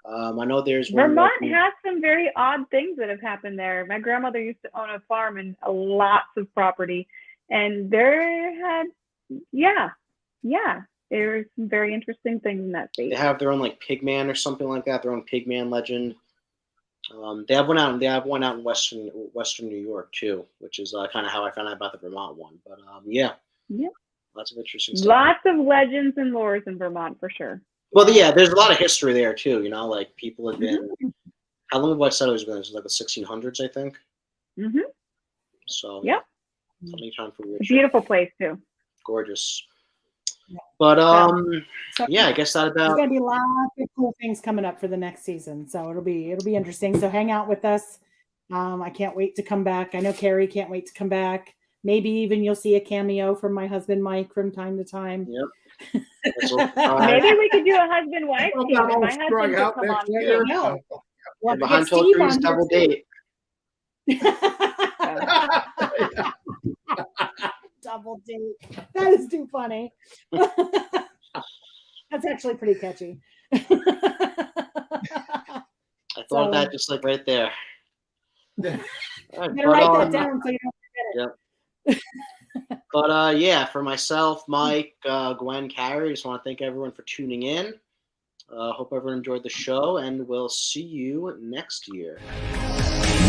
S1: I know there's
S4: Vermont has some very odd things that have happened there. My grandmother used to own a farm and lots of property, and there had there's some very interesting things in that state.
S1: They have their own like Pigman or something like that. Their own Pigman legend. They have one out. They have one out in Western New York too, which is kind of how I found out about the Vermont one. But lots of interesting stuff.
S4: Lots of legends and lores in Vermont for sure.
S1: Well, yeah, there's a lot of history there too. You know, like people have been. How long have white settlers been? It's like the 1600s, I think. So plenty of time for weird.
S4: Beautiful place too.
S1: Gorgeous. But yeah, I guess that about.
S6: There's gonna be lots of cool things coming up for the next season, so it'll be interesting. So hang out with us. I can't wait to come back. I know Carrie can't wait to come back. Maybe even you'll see a cameo from my husband Mike from time to time.
S1: Yep.
S4: Maybe we could do a husband-wife team. My husband could come on too.
S6: No.
S1: Well, Behind Tall Trees double date.
S6: Double date. That is too funny. That's actually pretty catchy.
S1: I thought of that just like right there. Right,
S6: Better write that down so you don't forget it.
S1: Yep. But yeah, for myself, Mike, Gwen, Carey, just want to thank everyone for tuning in. Hope everyone enjoyed the show, and we'll see you next year.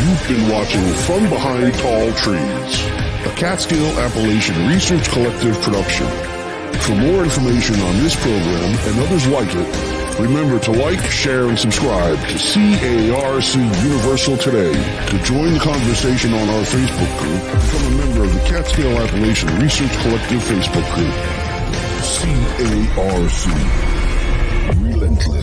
S2: You've been watching From Behind Tall Trees, a Catskill Appalachian Research Collective production. For more information on this program and others like it, remember to like, share, and subscribe to CARC Universal today. To join the conversation on our Facebook group, become a member of the Catskill Appalachian Research Collective Facebook group. CARC. Relentless.